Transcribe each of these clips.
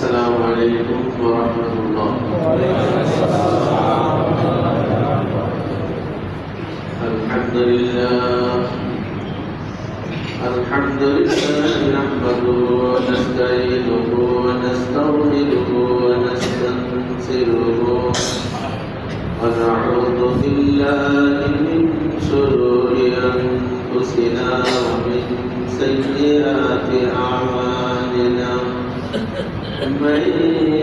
السلام عليكم ورحمة الله. وعليكم السلام ورحمة الله. الحمد لله نحمده ونستعينه ونستغفره ونستنصره ونعوذ بالله من شرور أنفسنا ومن سيئات أعمالنا. من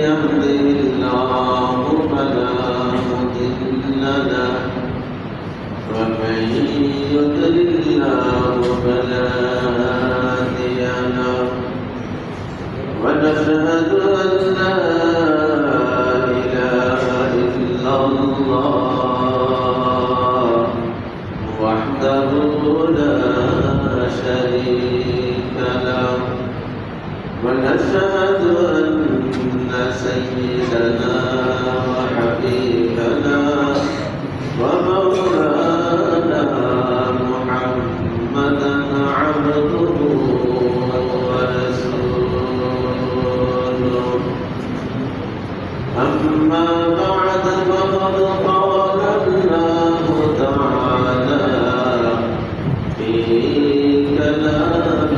يهده الله فلا مضل له ومن يضلل فلا هادي له. ونشهد أن لا إله إلا الله وحده لا شريك له. ونشهد أن سيدنا وحبيبنا ومولانا محمدا عبده ورسوله. أما بعد فقد قال الله تعالى في كلامه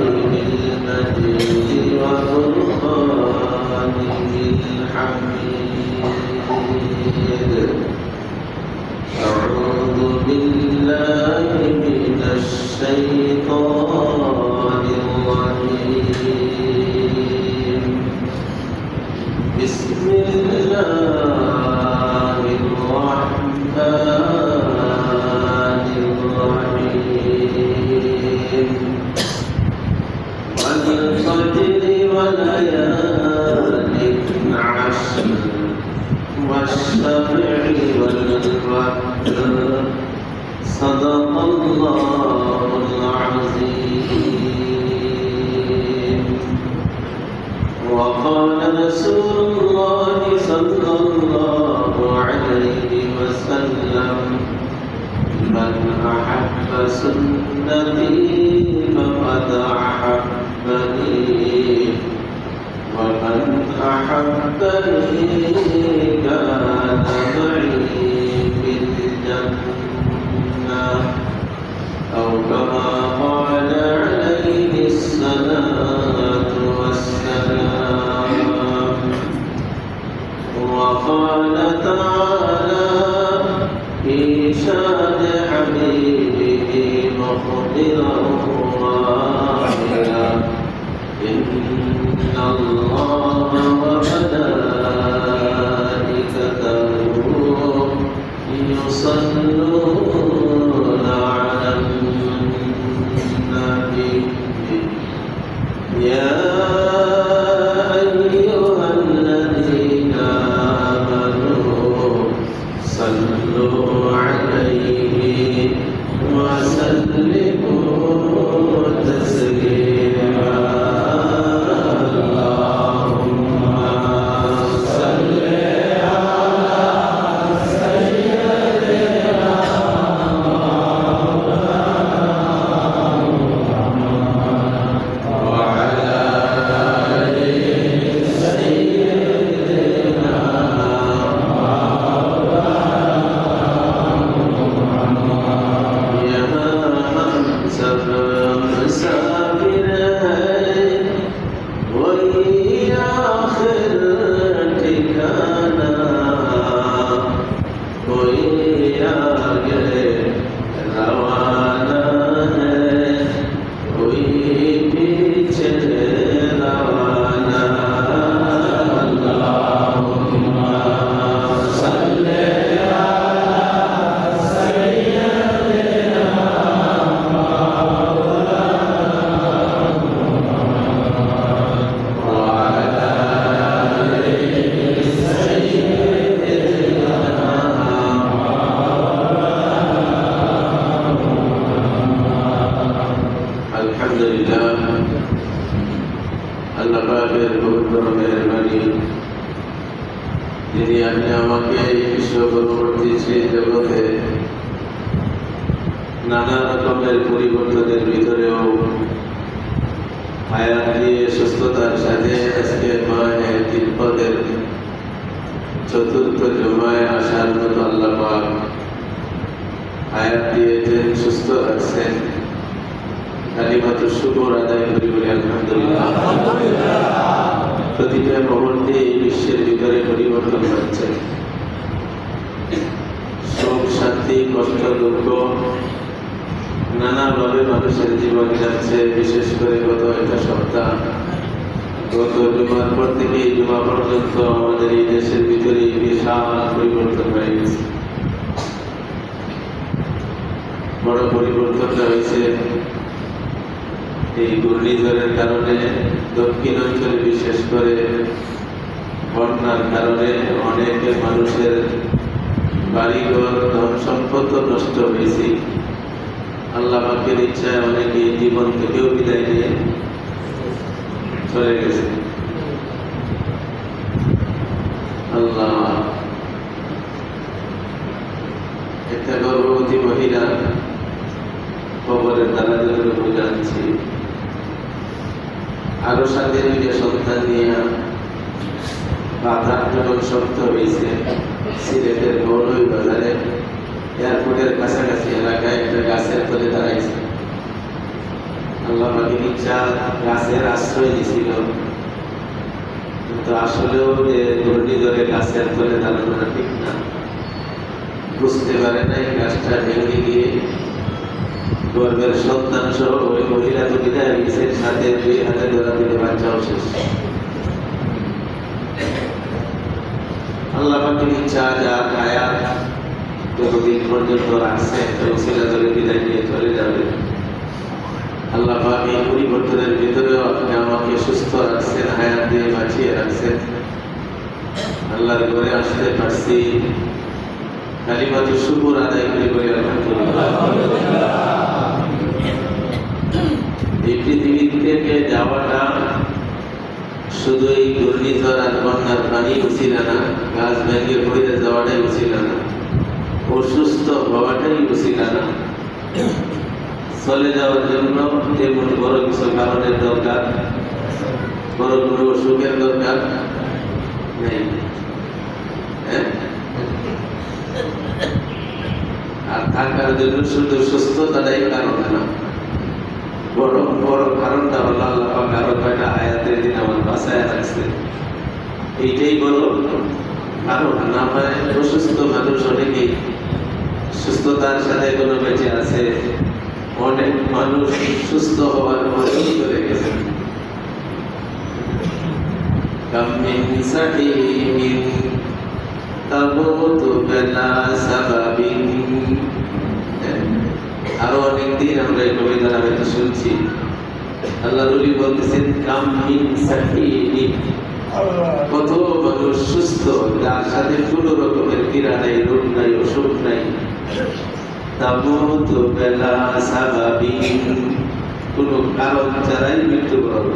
المجيد وفرقانه الحميد. أعوذ بالله من الشيطان الرجيم. بسم الله الرحمن الرحيم. والفجر وليال عشر والشفع والوتر. صدق الله العظيم. وقال رسول الله صلى الله عليه وسلم: من أحب سنتي فقد أحبني ومن أحبني كان معي في الجنة، أو كما قال عليه الصلاة والسلام. وقال تعالى في شان حبيبه مخبرا واحدا: إن الله وملائكته يصلون على النبي يا أيها الذين آمنوا صلوا عليه وسلموا تسليما. যিনি আপনি আমাকে এই বিশ্ব পরবর্তী সেই জগতে নানা রকমের পরিবর্তনের ভিতরেও হায়াত দিয়ে সুস্থতার সাথে আজকে মায়ের তিরপদের চতুর্থ জমায় আসার মতো আল্লাহ পাক হায়াত দিয়েছেন, সুস্থ রাখছেন। কালিমাতুর শুকর আদায় করি বলে আলহামদুলিল্লাহ। প্রতিটা মুহূর্তে এই বিশ্বের ভিতরে পরিবর্তন হচ্ছে, সুখ শান্তি কষ্ট দুঃখ নানাভাবে মানুষের জীবন যাচ্ছে। বিশেষ করে গত একটা সপ্তাহ, গত জুমার পর থেকে এই জুমা পর্যন্ত আমাদের এই দেশের ভিতরে বিশাল পরিবর্তন হয়ে গেছে। বড় পরিবর্তনটা হয়েছে এই ঘূর্ণিঝড়ের কারণে। দক্ষিণ অঞ্চলে বিশেষ করে বন্যার কারণে অনেক মানুষের বাড়িঘর ধন সম্পদ নষ্ট হয়েছে। আল্লাহ পাকের ইচ্ছায় অনেকে জীবন থেকেও বিদায় নিয়ে চলে গেছে। আল্লাহ, একটা গর্ভবতী মহিলা কবরের দ্বারা বোঝাচ্ছি, আরো সাথে দুইটা সন্তান নিয়ে বাধা যখন শক্ত হয়েছে সিলেটের মৌলভী বাজারে এয়ারপোর্টের কাছাকাছি এলাকায় একটা গাছের তলে দাঁড়াইছে। আল্লাহ পাকের ইচ্ছা গাছের আশ্রয় দিয়েছিল, কিন্তু আসলেও যে ঘূর্ণিঝড়ে গাছের তলে দাঁড়ানোটা ঠিক না। বুঝতে পারে নাই গাছটা ভেঙে গিয়ে গর্ভের সন্তান সহ ওই মহিলা তো বিদায় গেছে, সাথে 2 হাতে ধরা দিলে বাচ্চাও শেষ। আল্লাহ পাকের ইচ্ছা যা হায়াত যতদিন পর্যন্ত রাখছে ওসিলা ধরে বিদায় নিয়ে চলে যাবে। আল্লাহ পাক এই পরিবর্তনের ভিতরেও আপনি আমাকে সুস্থ রাখছেন, হায়াত দিয়ে বাঁচিয়ে রাখছেন। আল্লাহর ঘরে আসতে পারছি, কালিমাতুর শুকর আদায় করে আলহামদুলিল্লাহ। এই পৃথিবী থেকে যাওয়াটা শুধু এই ঘূর্ণিঝড় আর বন্যার পানি উচিল না, গাছ ভেঙে পড়ে যাওয়াটাই উচিল না, অসুস্থ হওয়াটাই উচিল না। চলে যাওয়ার জন্য তেমন বড় কিছু কারণের দরকার, বড় কোনো অসুখের দরকার নেই। আর থাকার জন্য শুধু সুস্থতাটাই কারণ না, বড় বড় কারণটা হলো আল্লাহ পাক আরো কয়টা আয়াতের দিন আমার বাঁচায় রাখছে। এইটাই বড় কারণ। না হয় অসুস্থ মানুষ অনেকেই সুস্থতার সাথে কোনো বেঁচে আছে, অনেক মানুষ সুস্থ হওয়ার পরেও চলে গেছে। কামিন সাহিমিন তাবুতু বিলা সাবাবিন। আরো অনেকদিন আমরা এই কবিতাটা হয়তো শুনছি। আল্লাহ নবী বলতেছেন কামিন সাহিমিন, কত মানুষ সুস্থ যার সাথে কোনো রকমের পীড়া নাই, রোগ নাই, অসুখ নাই। তাবুতু বিলা সাবাবিন, কোনো কারণ ছাড়াই মৃত্যুবরণ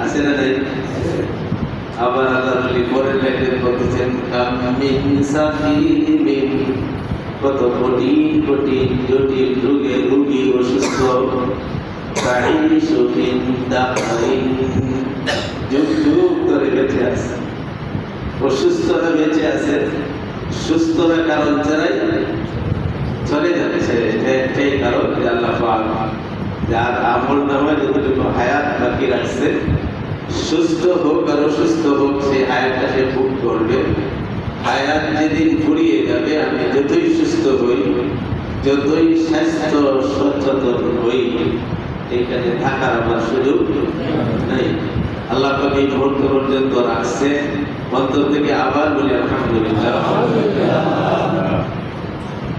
আছে না নাই? আবার আল্লাহ নবী পরের লাইনে বলতেছেন কামিন সাহিমিন, কত কোটি কোটি জটিল রোগে রোগী অসুস্থ, যুগ যুগ ধরে বেঁচে আছে, অসুস্থরা বেঁচে আছে, সুস্থরা কারণ ছাড়াই চলে যাচ্ছে। একটাই কারণ যে আল্লাহ পাক যার আমল নামে যতটুকু হায়াত বাকি রাখছে, সুস্থ হোক আর অসুস্থ হোক, সেই হায়াতটা সে ভোগ করবে। হায়াত যেদিন ফুরিয়ে যাবে, আমি যতই সুস্থ হই, যতই স্বাস্থ্য সচেতন হই, এইখানে থাকার আমার সুযোগ নাই। আল্লাহ পাক এই মুহূর্ত পর্যন্ত রাখছে। অন্তর থেকে আবার বলি আলহামদুলিল্লাহ।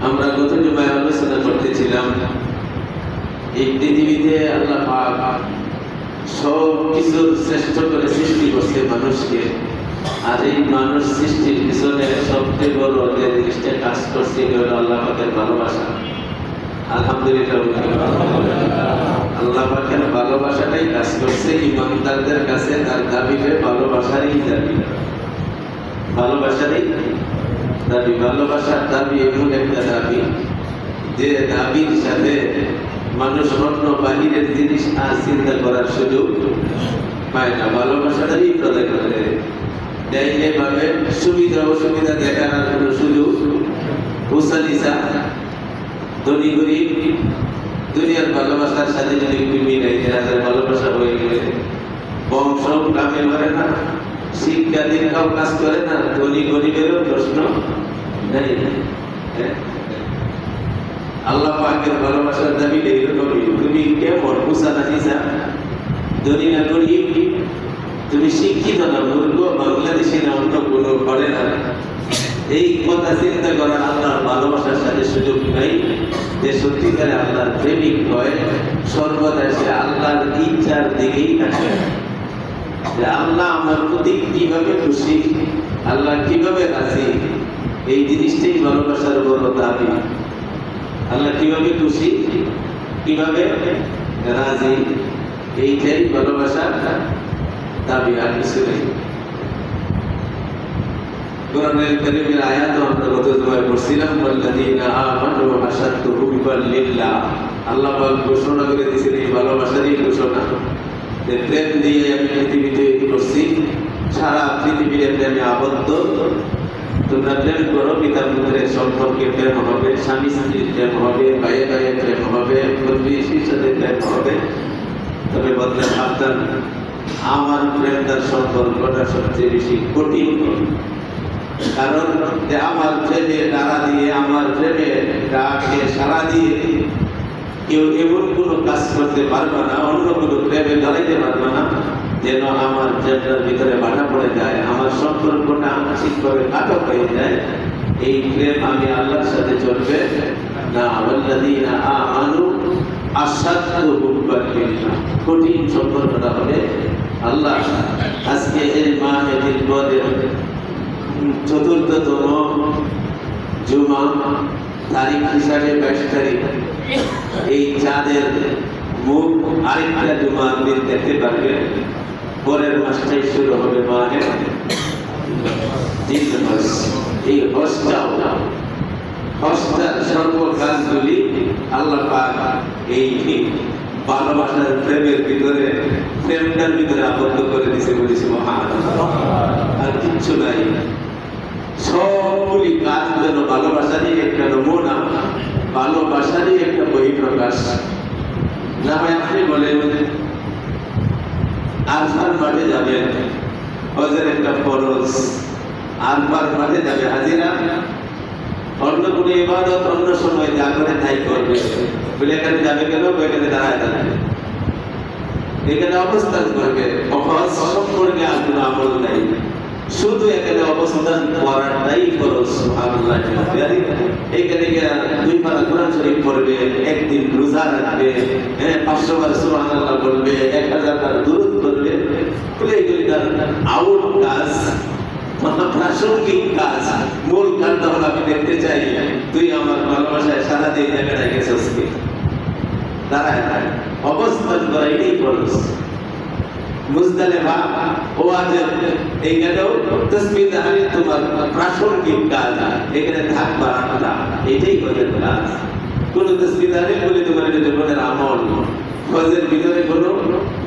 আমরা গত জুমায় আলোচনা করতেছিলাম এই পৃথিবীতে আল্লাহ পাক সব কিছুর শ্রেষ্ঠ করে সৃষ্টি করছে মানুষকে। আর এই মানুষ সৃষ্টির পিছনে সবচেয়ে বড় যে জিনিসটা কাজ করছে হলো আল্লাহ পাকের ভালোবাসা। আলহামদুলিল্লাহ, আল্লাহ পাকের ভালোবাসাটাই কাজ করছে। ইমানদারদের কাছে তার দাবিতে ভালোবাসারই দাবি, ভালোবাসারই দাবি। ভালোবাসার দাবি এমন একটা দাবি যে দাবির সাথে মানুষ অন্য বাহিরের জিনিস আর চিন্তা করার সুযোগ পায় না, ভালোবাসাটাই প্রদান করে দেয়। যেভাবে সুবিধা অসুবিধা দেখার আর কোনো সুযোগ উসালিসা ধনী গরিব দুনিয়ার ভালোবাসার সাথে যদি মিলাই দেয়, ভালোবাসা হয়ে গেলে বংশ কামে করে না, শিক্ষা দীক্ষাও কাজ করে না, ধনী গরিবেরও প্রশ্ন নেই। আল্লাহ পাকের ভালোবাসার দাবি এইরকমই। তুমি কেমন মুসা না হিসা, ধনী না গরিব, তুমি শিক্ষিত না মূর্খ, বাংলাদেশি না অন্য কোনো ঘরে না, এই কথা চিন্তা করার আল্লাহর ভালোবাসার সাথে সুযোগ নাই। যে সত্যিকারে আল্লাহর প্রেমিক হয় সর্বদা সে আল্লাহর ইচ্ছার দিকেই থাকে, যে আল্লাহ আমার প্রতি কিভাবে খুশি, আল্লাহ কিভাবে রাজি, এই জিনিসটাই ভালোবাসার বড় দাবি। আল্লাহ কিভাবে খুশি, কিভাবে রাজি, এইটাই ভালোবাসার দাবি, আর কিছু নেই। কোরআনের কারীমের আয়াত আমরা গত জুমায় পড়ছিলাম, ওয়াল্লাযীনা আমানু আশাদ্দু হুব্বান লিল্লাহ। আল্লাহ পাক ঘোষণা করে দিয়েছেন এই ভালোবাসারই ঘোষণা, যে প্রেম দিয়ে আমি পৃথিবী তৈরি করছি, সারা পৃথিবীর প্রেমে আবদ্ধ। তোমরা প্রেম করো, পিতা পুত্রের সম্পর্কে প্রেম হবে, স্বামী স্ত্রীর প্রেম হবে, ভাইয়ে ভাইয়ে প্রেম হবে, প্রতিবেশীর সাথে প্রেম হবে। তবে বদলে সাবধান, আমার প্রেম তার সম্পর্কটা সবচেয়ে বেশি কঠিন। কারণ যে আমার প্রেমে ডানা দিয়ে, আমার প্রেমে ডাকে সারা দিয়ে কেউ এমন কোনো কাজ করতে পারবে না, অন্য কোনো প্রেমে দাঁড়াইতে পারবে না যেন আমার প্রেমটার ভিতরে বাধা পড়ে যায়, আমার সম্পর্কটা আংশিকভাবে আটক হয়ে যায়। এই প্রেম আমি আল্লাহর সাথে চলবে না। ওয়াল্লাযীনা আমানু আশাদ্দু হুব্বান লিল্লাহ, কঠিন সম্পর্কটা হবে আল্লাহ। আজকে এই মাহে জিলকদের চতুর্থতম জুমা তারিখ হিসাবে 22 তারিখ, এই চাঁদের মুখ আরেকটা জুমার দিন দেখতে পারবেন। পরের মাসটাই শুরু হবে মাহে জিলহজ। এই হজটার সর্ব কাজগুলি আল্লাহ পাক এই ভালোবাসার প্রেমের ভিতরে, প্রেমটার ভিতরে আবদ্ধ করে দিয়েছে, বলেছে সুবহানাল্লাহ। আর কিচ্ছু নাই, সবগুলি কাজ যেন ভালোবাসারই একটা নমুনা, ভালোবাসারই একটা বহিঃপ্রকাশ। না হয় আপনি বলেন আরফার মাঠে যাবেন, হজের একটা ফরজ, আরফার মাঠে যাবে হাজিরা, অন্য কোনো ইবাদত অন্য সময় যা করে তাই করবে, বলে এখানে যাবে কেন, এখানে দাঁড়ায় দাঁড়াবে, এখানে অবস্থান করবে, হজ সম্পর্কে আর কোনো আমল নাই, শুধু এখানে অবস্থান করাটাই ফরজ। সুবহানাল্লাহ। এইখানে দুই পারা কোরআন শরীফ পড়বে, একদিন রোজা রাখবে, 500 বার সুবহানাল্লাহ বলবে, 1000 বার দুরূদ পড়বে, এগুলি তার আউট কাজ, প্রাসঙ্গিক কাজ। মূল কাজটা হলো আমি দেখতে চাই তুই আমার ভালোবাসায় সারা দিয়ে জায়গাটায় গেছিস কি, দাঁড়ায় অবস্থান করা, এটাই ফরজ। মুজদালিফা ওয়াজিব, এইখানেও তাসবিহ তাহলিল তোমার প্রাসঙ্গিক কাজ, এখানে থাকবা না, এটাই হজের কাজ। কোন তাসবিহ তাহলিল বলে তোমার এটা জীবনের আমল, হজের ভিতরে কোনো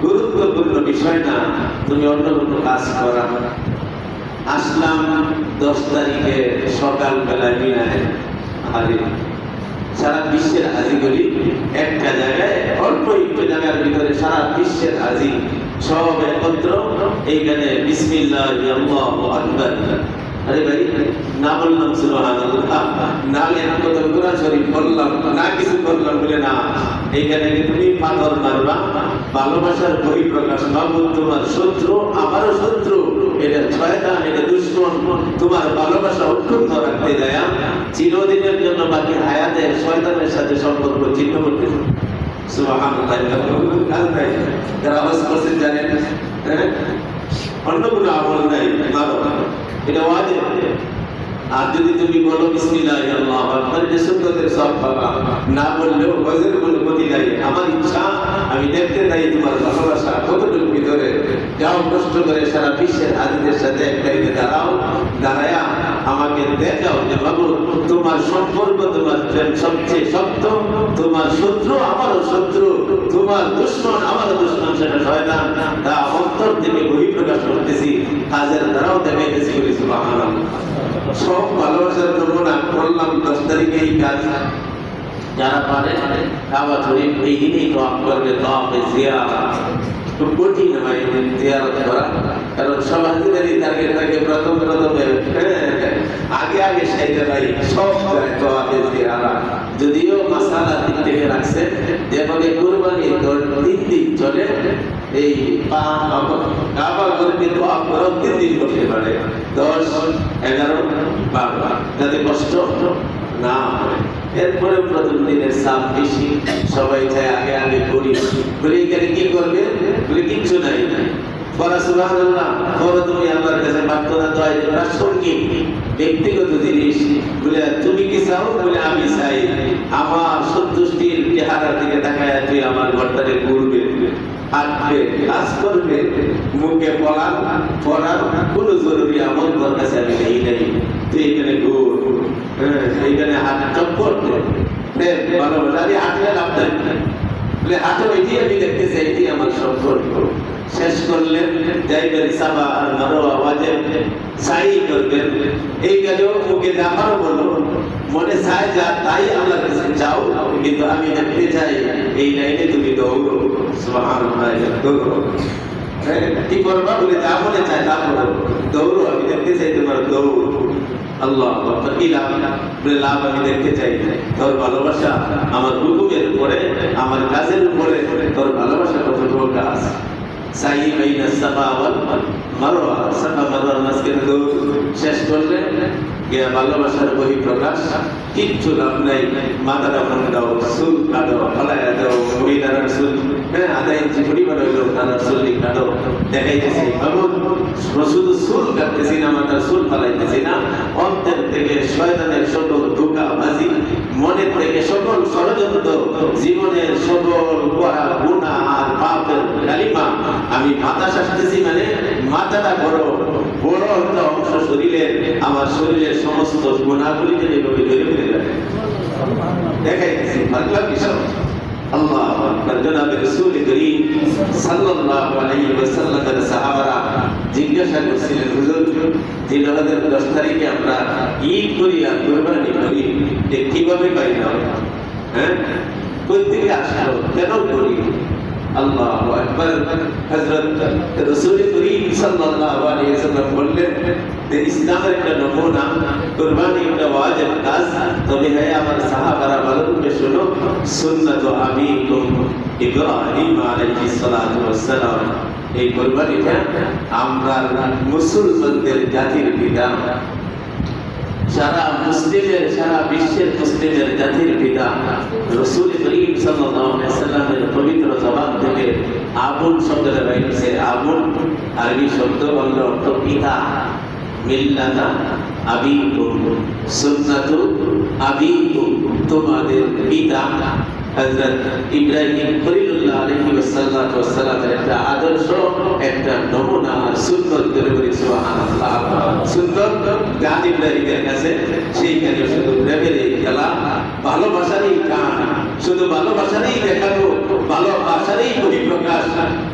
গুরুত্বপূর্ণ বিষয় না, তুমি অন্য কোনো কাজ করা। আসলাম 10 তারিখে সকালবেলায় মিনায় হাজির। সারা বিশ্বের হাজিগুলি একটা জায়গায়, অল্প একটু জায়গার ভিতরে সারা বিশ্বের হাজি সব একত্র। এইখানে বিসমিল্লাহ আল্লাহু আকবার, আরে ভাই না বললাম সুবহানাল্লাহ, না কত কোরআন শরীফ বললাম না, কিছু করলাম বলে না, এইখানে তুমি পাথর মারবা, ভালোবাসার বহিঃপ্রকাশ। মাবুদ তোমার শত্রু, আমারও শত্রু, এটা শয়তান, এটা দুশমন, তোমার ভালোবাসা অক্ষুণ্ণ রাখতে যায় চিরদিনের জন্য, বাকি হায়াতে শয়তানের সাথে সম্পর্ক ছিন্ন করতে। সুবহানাল্লাহ। যারা আওয়াজ করছেন জানেন, অন্য কোনো আমল নাই, এটা ওয়াজিব। আর যদি তুমি বলো বিসমিল্লাহ আল্লাহু আকবার, যে সুন্নতের সব পাবা, না বললেও হজের কোনো ক্ষতি নাই। আমার ইচ্ছা আমি দেখতে চাই তোমার ভালোবাসা কতটুকু ভিতরে। যাও কষ্ট করে সারা বিশ্বের হাজিদের সাথে একটাইতে দাঁড়াও, দাঁড়ায়া আমাকে দেখাও যে বাবু তোমার সম্পর্ক, তোমার প্রেম সবচেয়ে শক্ত, তোমার শত্রু আমারও শত্রু, তোমার দুশ্মন আমারও দুশ্মন, সেটা শয়তান। তা অন্তর থেকে বহিঃপ্রকাশ করতেছি, কাজের দ্বারাও দেখাইতেছি। বলি সুবহানাল্লাহ। সব ভালোবাসার নমুনা করলাম 10 তারিখে এই কাজ। যারা পারে কাবা শরীফ এই দিনেই তওয়াফ করবে, তওয়াফে জিয়ারত। খুব কঠিন হয় জিয়ারত করা, কারণ সব হাজিরারই টার্গেট থাকে প্রথম আগে সাইডে ভাই সব তওয়াফে জিয়ারত। যদিও মাসালা দিক থেকে রাখছে যেভাবে কুরবানি 3 দিন চলে, এই কাবা শরীফে তওয়াফ করা 3 দিন করতে পারে, 10, 11, 12, যাতে কষ্ট না হয়। এরপরে প্রথম দিনের চাপ বেশি, সবাই চায় আগে আগে করি। এখানে কি করবে বলে কিচ্ছু নাই। সুবহানাল্লাহ, তুমি আল্লাহর কাছে প্রার্থনা দোয়া করা সঙ্গীত ব্যক্তিগত জিনিস। বলে তুমি কি চাও? বলে আমি চাই আমার সন্তুষ্টির চেহারার দিকে তাকায় তুই আমার ঘরটাকে ঘুরবে, হাঁটবে, কাজ করবে, মুখে পড়ার কোনো জরুরি আমল তোর কাছে আমি নেই নাই। তুই এখানে ঘুর, এইখানে হাত চক্কর ভালোবাসা আমি হাঁটলে লাভ নাই। বলে হাঁটো, এটি আমি দেখতে চাই, এটি আমার সম্পর্ক। শেষ করলেন যাইবেন সাবা আর মারওয়া ওয়াজিব সাই করবেন। এই কাজেও মুখে জাফারও বলো, মনে চায় যা তাই আল্লাহর কাছে চাও, কিন্তু আমি দেখতে চাই এই লাইনে তুমি দৌড়ো। সুবহানাল্লাহ, দৌড়ো। কি করবা? বলে যা মনে চায় তা করো, দৌড়ো, আমি দেখতে চাই তোমার দৌড়। আল্লাহ কি লাভ? বলে লাভ আমি দেখতে চাই তোর ভালোবাসা আমার হুকুমের উপরে, আমার কাজের উপরে তোর ভালোবাসা কতটুকু কাজ। সাই বাইনা সাফা ওয়াল মারওয়া, সাফা মারওয়ার মাঝখানে দৌড়। শেষ করলে গিয়া ভালোবাসার বহিঃপ্রকাশ। কিচ্ছু লাভ নাই। মাথাটা মুন্ডাও, চুল কাটো, ফলাইয়া দাও, মহিলার চুল আধা ইঞ্চি পরিমাণ হইল তার চুল কাটো, দেখাইতেছি বাবু শুধু চুল কাটতেছি না, মাথার চুল ফালাইতেছি না, অন্তর থেকে শয়তানের সকল ধোঁকাবাজি, মনের থেকে সকল ষড়যন্ত্র, জীবনের সকল গুনাহ আর পাপের কালিমা আমি মাথা শাসতেছি। মানে মাথাটা বড় বড় একটা অংশ শরীরের, আমার শরীরের সমস্ত গুনাহগুলিকে যেভাবে ধরে ফেলে যায় দেখাইতেছি। পাগলা কিসব? আল্লাহু আকবার। জনাবে রাসূল করিম সাল্লাল্লাহু আলাইহি ওয়াসাল্লামের সাহাবারা জিজ্ঞাসা করছিলেন, হুজুর জিলহজের 10 তারিখে আমরা ঈদ করি আর কুরবানি করি, যে কিভাবে পাই না? কই থেকে আসলো, কেন করি? আল্লাহু আকবার। হযরত রাসূল করিম সাল্লাল্লাহু আলাইহি ওয়াসাল্লাম বললেন যে ইসলামের একটা নমুনা, কুরবানি একটা ওয়াজিব কাজ। তবে হে আমার সাহাবারা ভালো করে শোনো, সুন্নাতু আবিকুম ইব্রাহিম আলাইহিস সালাতু ওয়াস সালাম। এই কুরবানিটা আমরা মুসলমানদের জাতির পিতা, সারা মুসলিমের, সারা বিশ্বের মুসলিমের জাতির পিতা রাসূল করিম সাল্লাল্লাহু আলাইহি ওয়াসাল্লামের পবিত্র জবান থেকে আবুল শব্দটা বের হয়েছে। আবুল আরবি শব্দ বলল অর্থ পিতা। মিল্লাতা আবিকুম, সুন্নাতু আবিকুম, তোমাদের পিতা হযরত ইব্রাহিম খলিলুল্লাহ আলাইহি ওয়াসাল্লাতু ওয়াসসালামের একটা আদর্শ, একটা নমুনা সুন্নাত করে বলি সুবহানাল্লাহ। সুন্নাত গান ইব্রাহিমের কাছে, সেইখানে শুধু প্রেমের খেলা, ভালোবাসারই গান, শুধু ভালোবাসারই দেখানো, ভালোবাসারই বহিঃপ্রকাশ।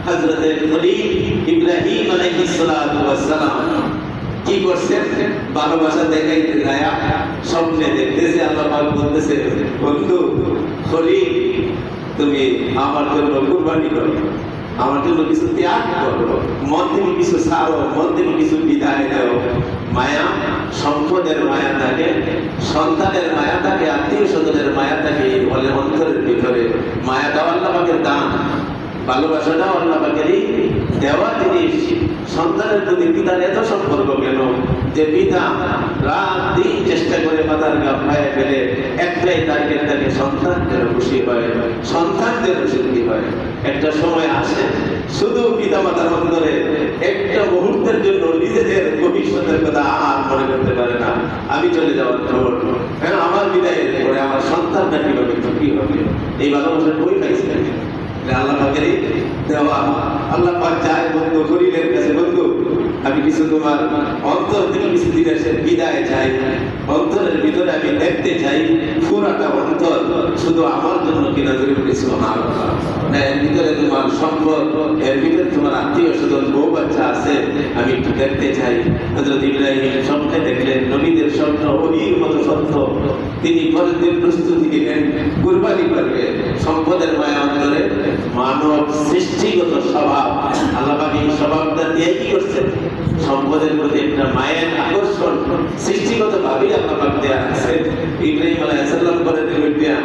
হযরত খলিল ইব্রাহিম আলাইহিস সালাতু ওয়াসসালাম কি করছেন? ভালোবাসা দেখাইতে যায় স্বপ্নে দেখতেছে, আল্লাহ পাক বলতেছে, বন্ধু খলিল তুমি আমার জন্য কুরবানি করো, আমার জন্য কিছু ত্যাগ করো, মন থেকে কিছু ছাড়ো, মন থেকে কিছু বিদায় দাও। মায়া, সম্পদের মায়া থাকে, সন্তানের মায়া থাকে, আত্মীয় স্বজনের মায়া থাকে, বলে অন্তরের ভিতরে মায়াটাও আল্লাহ পাকের দান, ভালোবাসাটাও আল্লাহ পাকেরই দেওয়া জিনিস। সন্তানের প্রতি পিতার এত সম্পর্ক কেন যে পিতা রাত দিন চেষ্টা করে মাতার গা ভাইয়ে ফেলে একটাই টার্গেট থাকে, সন্তান যেন খুশি হয়, সন্তান যেন সুখী হয়। একটা সময় আসে শুধু পিতা মাতার অন্তরে একটা মুহূর্তের জন্য নিজেদের ভবিষ্যতের কথা আর মনে করতে পারে না। আমি চলে যাওয়ার পর আমার বিদায়ের পরে আমার সন্তানটা কিভাবে সুখী হবে, এই ভালোবাসা কই পাইছে? আল্লাহ পাকেরই দেওয়া। আল্লাহ পাক চায় বন্ধু করিলের কাছে, বন্ধু আমি কিছু তোমার অন্তর থেকে কিছু দিনের বিদায় চাই, অন্তরের ভিতরে আমি দেখতে চাই পুরাটা অন্তর শুধু আমার জন্য কিনা ধরে কিছু এর ভিতরে তোমার সম্পদ, এর ভিতরে তোমার আত্মীয় স্বজন বউ বাচ্চা আছে, আমি একটু দেখতে চাই। হযরত ইব্রাহিম স্বপ্নে দেখলেন, নবীদের স্বপ্ন ওহির মতো সত্য। তিনি পরের দিন প্রস্তুতি নিলেন, কুরবানি করবে। সম্পদের মায়া অন্তরে মানব সৃষ্টিগত স্বভাব, আল্লাহ পাক এই স্বভাবটা দিয়ে কি করছেন? সম্পদের প্রতি একটা মায়ের আকর্ষণ সৃষ্টিগত ভাবেই আল্লাহ পাক দেয়া আছে। ইব্রাহিম আলাইহিস সালাম করে দিলেন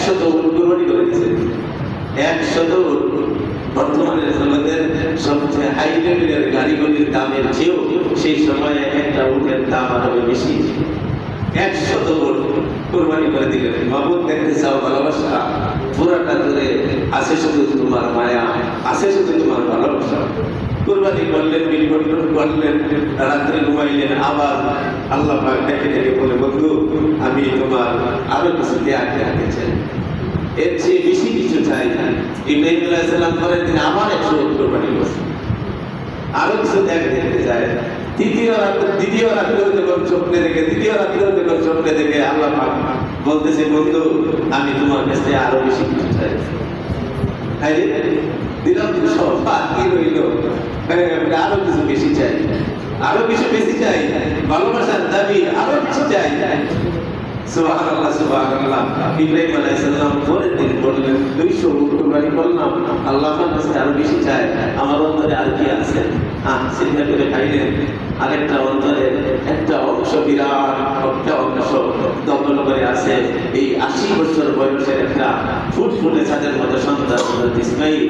100 উট কুরবানি করে দিয়েছেন। 100 উট বর্তমানে জগতের সবচেয়ে হাই লেভেলের গাড়িগুলির দামের চেয়েও সেই সময়ে একটা উটের দাম আরো বেশি। 100 উট কুরবানি করে দিলেন। মাবুদ দেখতে চাও ভালোবাসা, পুরাটা জুড়ে আছে শুধু তোমার মায়া, আছে শুধু তোমার ভালোবাসা। কুরবানি করলেন, বিনিবন্ধন করলেন, রাত্রে ঘুমাইলেন। আবার আল্লাহ পাক ডেকে ডেকে বলে, বন্ধু আমি তোমার আরো কিছু ত্যাগ রাখতে চাই, এর চেয়ে বেশি কিছু চাই না। ইব্রাহিম আলাইহিস সালাম করেন, তিনি আবার 100 কুরবানি করছেন, আরো কিছু ত্যাগ দেখতে চায়। দ্বিতীয় রাত্রে যখন স্বপ্নে দেখে আল্লাহ পাক বলতেছে, বন্ধু আমি তোমার কাছে আরো বেশি কিছু চাই। দিলাম তো সব, কি রইল? আরো কিছু বেশি চাই, আরো কিছু বেশি চাই, ভালোবাসার দাবি আরো কিছু চাই। সুবহানাল্লাহ, সুবহানাল্লাহ। ইব্রাহিম আলাইহিস সালাম পরের দিন বললেন, 200 উট কুরবানি করলাম, আল্লাহ আমার কাছে আরো বেশি চাই, আমার অন্তরে আর কি আছে? চিন্তা করে খাইলেন, আরেকটা অন্তরে একটা অংশ, বিরাট একটা অংশ দখল করে আছে এই 80 বছর বয়সের একটা ফুটফুটে ছাদের মতো সন্তান ইসমাইল।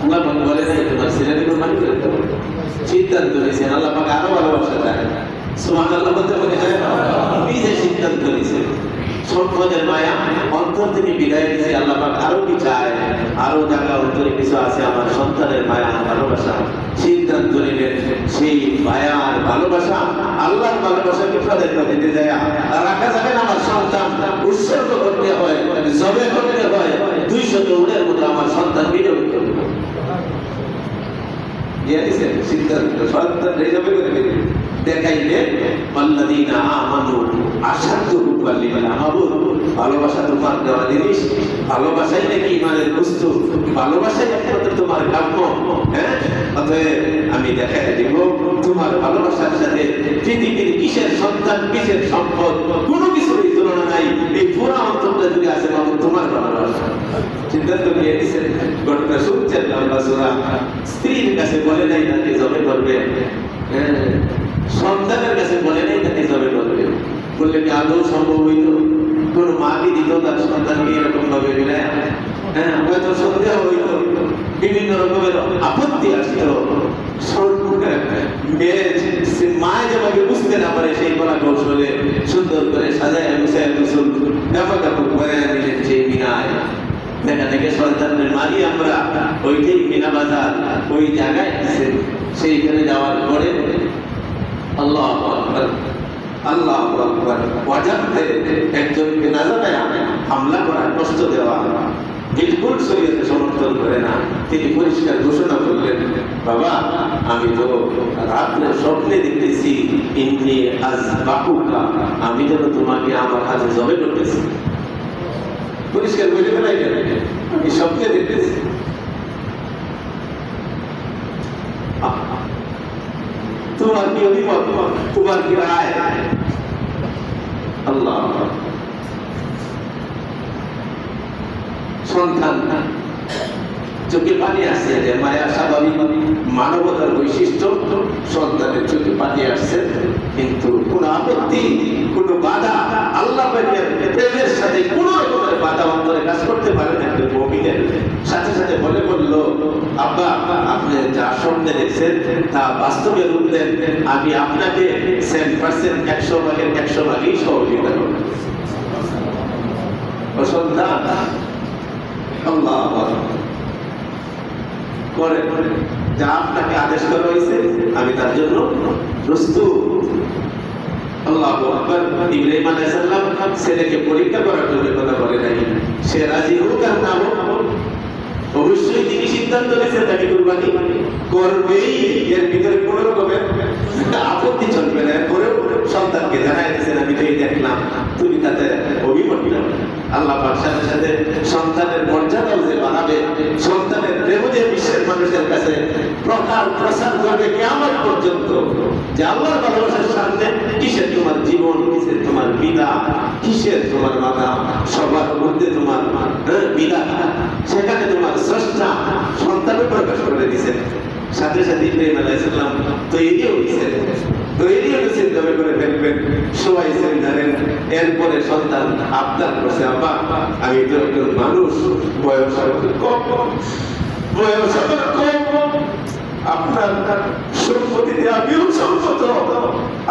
আল্লাহ পাক বলে নাই তোমার ছেলেকে কুরবানি করে দেব, সিদ্ধান্ত নিয়েছেন। আল্লাহ পাক আরো ভালোবাসা দেয়। সুবহানাল্লাহ বলতে বলে নিজে সিদ্ধান্ত নিয়েছেন। সম্পদের মায়া অন্তর থেকে বিদায় দিয়েছে। আল্লাহ পাক আরো কি চায়? আরো জায়গা অন্তরে কিছু আছে, আমার সন্তানের মায়া ভালোবাসা। সিদ্ধান্ত নিলেন সেই মায়া আর ভালোবাসা, আল্লাহর ভালোবাসাকে প্রাধান্য দিতে যায় রাখা যাবে না। আমার সন্তান উৎসর্গ করতে হয়, জবে করতে হয়, 200 উটের মতো আমার সন্তান বিনিয়োগ করতে হয়। সিদ্ধান্ত সন্তান জবে করে দিলেন। দেখাইলেন আল্লাযীনা আমানু আশাদ্দু হুব্বান লিল্লাহ। মাবুদ ভালোবাসা তোমার দেওয়া জিনিস, ভালোবাসাই নাকি ইমানের বস্তু, ভালোবাসাই একমাত্র তোমার কাম্য। হ্যাঁ, অতএব আমি দেখাই দিব তোমার ভালোবাসার সাথে পৃথিবীর কিসের সন্তান, কিসের সম্পদ, কোনো কিছুরই তুলনা নাই। এই পুরো অন্তরটা যদি আছে মাবুদ তোমার ভালোবাসা। সিদ্ধান্ত নিয়ে নিছেন। ঘটনা শুনছেন লম্বা সূরা। স্ত্রীর কাছে বলে নাই তাকে জবে করবে, সন্তানের কাছে বলে নাই তাকে জবে করবে। বললে কি আদৌ সম্ভব হইত? কোন মা কি দিত তার সন্তানকে এরকম ভাবে বিদায়? হ্যাঁ, হয়তো সন্দেহ হইত, বিভিন্ন রকমের আপত্তি আসত। মা যেভাবে বুঝতে না পারে সেই কলা কৌশলে সুন্দর করে সাজায় গুছায় গোসল ব্যাপক করে দিলেন সেই মিনায়। দেখা থেকে সন্তানের মারি আমরা ওইটাই মিনা বাজার, ওই জায়গায় সেইখানে যাওয়ার পরে আল্লাহু আকবার, আল্লাহু আকবার, ওয়াজাতে একজনকে না জানায় হামলা করা, কষ্ট দেওয়া বিলকুল শরীয়তে সমর্থন করে না। তিনি পরিষ্কার ঘোষণা করলেন, বাবা আমি তো রাত্রে স্বপ্নে দেখতেছি ইন্নী আযবাহুকা, আমি যেন তোমাকে আমার হাতে জবে করতেছি। পরিষ্কার বলে ফেলাইলেন, আমি স্বপ্নে দেখতেছি। তোমার কি অভিমত, তোমার কি রায়? আল্লাহ। সন্তান চোখে পানি আসছে, যে মায়া স্বাভাবিক মানবতার বৈশিষ্ট্য, সন্তানের চোখে পানি আসছে, কিন্তু কোন আপত্তি, কোন বাধা আল্লাহ প্রেমের সাথে কোন রকমের বাধা অন্তরে কাজ করতে পারে না। একজন মুমিনের সাথে সাথে বলে বলল, আব্বা আপনি যা স্বপ্নে দেখছেন তা বাস্তবে রূপ দেন, আমি আপনাকে 100% 100 ভাগের 100 ভাগই সহযোগিতা করব। সন্তান আল্লাহ করে যা আপনাকে আদেশ করা হয়েছে আমি তার জন্য প্রস্তুত। আল্লাহু আকবার। ইব্রাহিম আলাইহিস সালাম ছেলেকে পরীক্ষা করার জন্য কথা বলে নাই, সে রাজি হোক আর না হোক অবশ্যই তিনি সিদ্ধান্ত নিয়েছেন তাকে কুরবানি করবেই, এর ভিতরে কোনো রকমের আপত্তি চলবে না। এরপরেও সন্তানকে জানাই দিয়েছেন আমি তো এই দেখলাম, তুমি তাতে অভিমত নাও। আল্লাহ পাক সাথে সাথে সন্তানের মর্যাদাও যে বাড়াবে, সন্তানের প্রেম যে বিশ্বের মানুষের কাছে প্রসার করবে কিয়ামত পর্যন্ত, যে আল্লাহর ভালোবাসার সামনে কিসের তোমার জীবন, কিসের তোমার পিতা, কিসের তোমার মাতা, সবার মধ্যে তোমার পিতা, সেখানে তোমার স্রষ্টা সন্তানও প্রকাশ করে দিয়েছেন। সাথে সাথে ইব্রাহিম আলাইহিস সালাম তৈরিও দিয়েছেন, তবে করে ফেলবেন, শোয়াইছেন জানেন। এরপরে সন্তান আবদার করছে, আব্বা আমি তো একজন মানুষ, বয়স কম, আপনার সম্পত্তিতে আমিও সম্মত,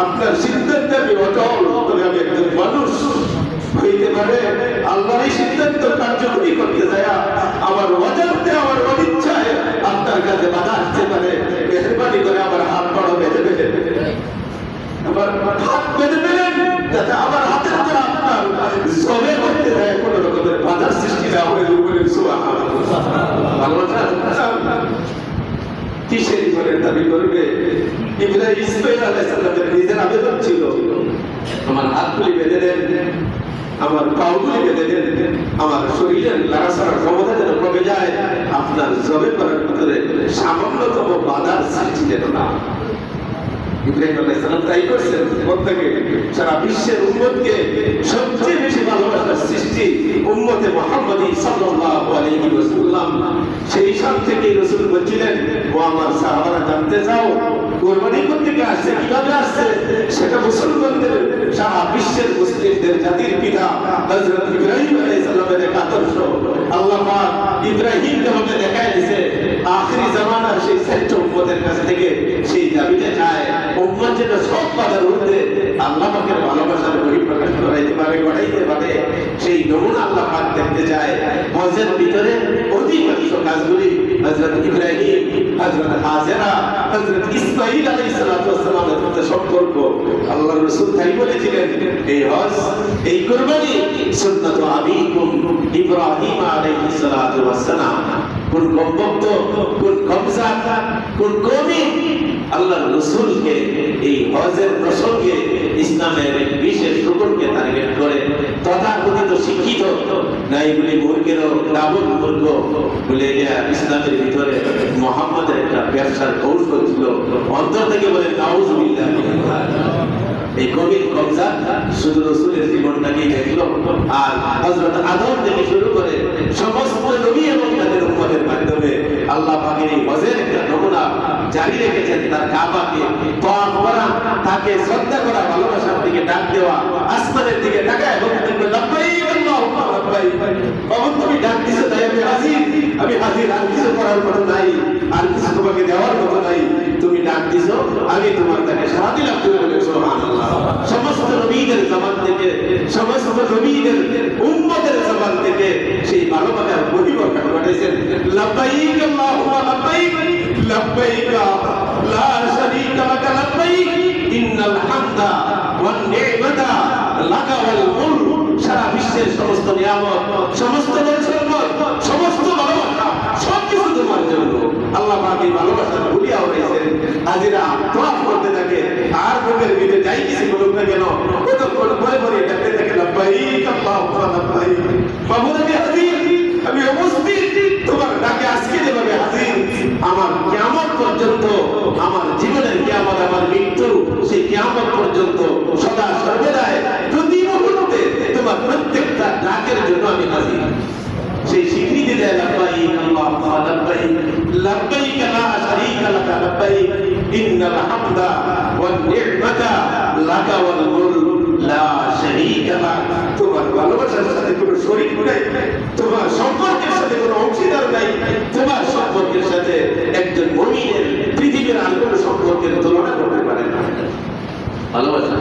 আপনার সিদ্ধান্তে আমি অটল, তবে আমি একজন মানুষ হইতে পারে আল্লাহর এই সিদ্ধান্ত কার্যকরী করতে যায় আমার অজান্তে, আমার অনিচ্ছায় আপনার কাছে বাধা আসতে পারে। মেহরবানি করে আমার হাত বড় বেঁধে বেঁধে আমার হাত বেঁধে বেঁধেন, যাতে আমার হাতের দ্বারা আপনার জবে করতে যায় কোনো রকমের বাধার সৃষ্টি না হয়ে বলে কিসের জীবনের দাবি করবে? ইসমাঈল আলাইহিস সালামের নিজের আবেদন ছিল, আমার হাতগুলি বেঁধে দেন, আমার পাগুলি বেঁধে দেন, আমার শরীরের লাড়াছাড়ার ক্ষমতা যেন কমে যায়, আপনার জবে করার ভিতরে সামান্যতম বাধার সৃষ্টি যেন না। ইব্রাহিম আলাইহিস সালাম তাই করছেন। প্রত্যেকে সারা বিশ্বের উম্মতকে সবচেয়ে বেশি ভালোবাসার সৃষ্টি উম্মতে মুহাম্মদী সাল্লাল্লাহু আলাইহি ওয়াসাল্লাম। সেই সব থেকে রাসূল বলেছিলেন, ও আমার সাহাবারা জানতে চাও কুরবানি করতে কে আসছে, কিভাবে আসছে? সেটা মুসলমানদের, সারা বিশ্বের মুসলিমদের জাতির পিতা হযরত ইব্রাহিম আলাইহিস সালামের এক আদর্শ আল্লাহ পাক ইব্রাহিমকে আমাকে দেখায় দিয়েছে। আখিরি জামানার সেই শ্রেষ্ঠ উম্মতের কাছ থেকে সেই দাবিটা চায়, উম্মত যেন সব বাধার ঊর্ধ্বে আল্লাহ পাকের ভালোবাসার পরিপ্রকাশ করাইতে পারে, গড়াইতে পারে, সেই নমুনা আল্লাহ পাক দেখতে চায়। হজের ভিতরে অধিকাংশ কাজগুলি হযরত ইব্রাহিম, হযরত হাজেরা, হযরত ইসমাঈল আলাইহিস সালামের সাথে সম্পর্ক। আল্লাহর রাসূল তাই বলেছিলেন, এই হজ, এই কুরবানি সুন্নাতু আবিকুম ইব্রাহিম আলাইহিস সালাম। কোন কমবক্ত, কোন কমজাত, কোন কওমি আল্লাহর রাসূলকে এই হজের প্রসঙ্গে ইসলামের বিশেষ রুকনকে টার্গেট করে তথাকথিত শিক্ষিত নাইগুলি মূর্খেরও ডাবল মূর্খ বলে ইসলামের ভিতরে মুহাম্মদের একটা ব্যবসার কৌশল ছিল। অন্তর থেকে বলে নাউজুবিল্লাহ। এই কবির কবজা শুধু রাসূলের জীবনটাকেই দেখলো, আর হযরত আদম থেকে শুরু করে সমস্ত নবী এবং তাদের উম্মতের মাধ্যমে আল্লাহ পাকের এই হজের একটা নমুনা জারি রেখেছেন। তার কাবাকে তওয়াফ করা, তাকে শ্রদ্ধা করা, ভালোবাসার দিকে ডাক দেওয়া, আসমানের দিকে তাকায় বলতে লাব্বাইক আল্লাহুম্মা লাব্বাইক। বাবা তুমি ডাক দিছো তাই আমি হাজির, আমি হাজির, আর কিছু করার মতো নাই, আর কিছু তোমাকে দেওয়ার মতো নাই। তুমি ডাক দিছো, আমি তোমার কাছে সাড়া দিলাম। তুমি বলে সুবহানাল্লাহ। সমস্ত নবীদের জবান থেকে, সমস্ত নবীদের উম্মতের জবান থেকে সেই ভালোবাসার পরিবর্তন ঘটেছেন। লাব্বাইক আল্লাহুম্মা লাব্বাইক, লাব্বাইক লা শারীকা লাক লাব্বাইক, ইন্নাল হামদা ওয়ান নি'মাতা লাকা ওয়াল মুলক। সারা বিশ্বের সমস্ত নিয়ামত, সমস্ত সম্পদ, সমস্ত ভালোবাসা সবকিছু তোমার জন্য। আল্লাহ পাক এই ভালোবাসার ভুলিয়া উঠাইছেন। হাজিরা তওয়াফ করতে থাকে, আর বুকের ভিতরে যাই কিছু বলুক না কেন, কতক্ষণ পরে পরে ডাকতে থাকে লাব্বাইক আল্লাহুম্মা লাব্বাইক। মাহবুব আমি হাজির, আমি উপস্থিত, তোমার ডাকে আজকে যেভাবে হাজির, আমার কিয়ামত পর্যন্ত, আমার জীবনের কিয়ামত, আমার মৃত্যু, সেই কিয়ামত পর্যন্ত সদা সর্বদাই প্রতি মুহূর্তে তোমার প্রত্যেকটা ডাকের জন্য আমি হাজির। সেই স্বীকৃতি দেয় লাব্বাইক আল্লাহুম্মা লাব্বাইক, লাব্বাইক লা শারীকা লাক লাব্বাইক, ইন্নাল হামদা ওয়ান নি'মাতা লাকা ওয়াল মুলক লা শারীকা লাক। তোমার ভালোবাসার সাথে কোনো শরীক নাই, তোমার সম্পর্কের সাথে কোনো অংশীদার নাই, তোমার সম্পর্কের সাথে একজন মুমিনের পৃথিবীর আর কোনো সম্পর্কের তুলনা করতে পারে না। ভালোবাসা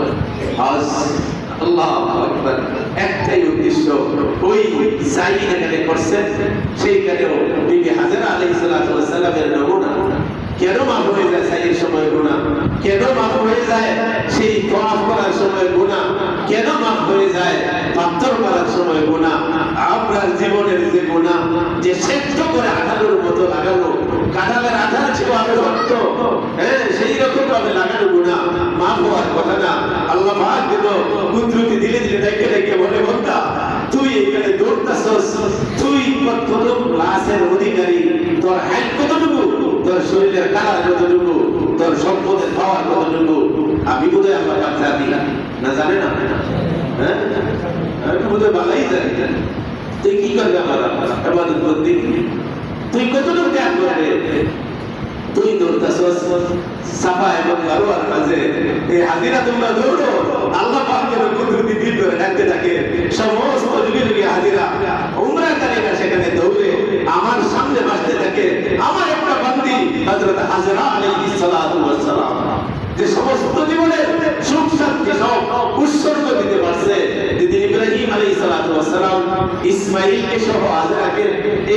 হজ আল্লাহু আকবার, একটাই উদ্দেশ্য, ওই সাইদ এখানে করছেন, সেইখানেও বিবি হাজেরা আলাইহিস সালামের নমুনা। কেন মাফ হয়ে যায় সাইয়ের সময় গুনাহ? কেন মাফ হয়ে যায় সেই তওয়াফ করার সময় গুনাহ? কেন মাফ হয়ে যায় পাথর করার সময় গুনাহ? আপনার জীবন জীবনের যে গুনাহ, যে সেদ্ধ করে আঠালোর মতো লাগানো, কাঁঠালের আঠার ছিল আরো শক্ত, হ্যাঁ সেই রকম ভাবে লাগানো গুনাহ মাফ হওয়ার কথা না। আল্লাহ পাক কিন্তু কুদরতি দিলে দিলে দেখে দেখে বলে, বন্ধা তুই এখানে দৌড়তাছস, তুই প্রথম ক্লাসের অধিকারী, তোর হাইট কতটুকু, তোর শরীরের কালার কতটুকু, তোর সম্পদের পাওয়ার কতটুকু, আমি বোধহয় আমার কাছে জানি না, জানে না, হ্যাঁ আমি বোধহয় বালাই জানি না। তুই কি করবে আমার আমাদের প্রতি, তুই কতটুকু ত্যাগ করবে? তুই দৌড়তাছস সাফা এবং মারওয়ার মাঝে, এই হাজিরা তোমরা দৌড়ো, আল্লাহ পাক যেন কুদরতি দিল করে ডাকতে থাকে সমস্ত যুগে যুগে হাজিরা উমরাকারীরা সেখানে দৌড়ে আমার সামনে বাঁচতে থাকে। আমার একটা বান্দি হযরত হাজরা আলাইহিস সালাতু ওয়াস সালাম যে সমস্ত জীবনের সুখ শান্তি সব উৎসর্গ দিতে পারছে, দিদি ইব্রাহিম আলাইহিস সালাতু ওয়াস সালাম ইসমাঈলকে সহ হাজরাকে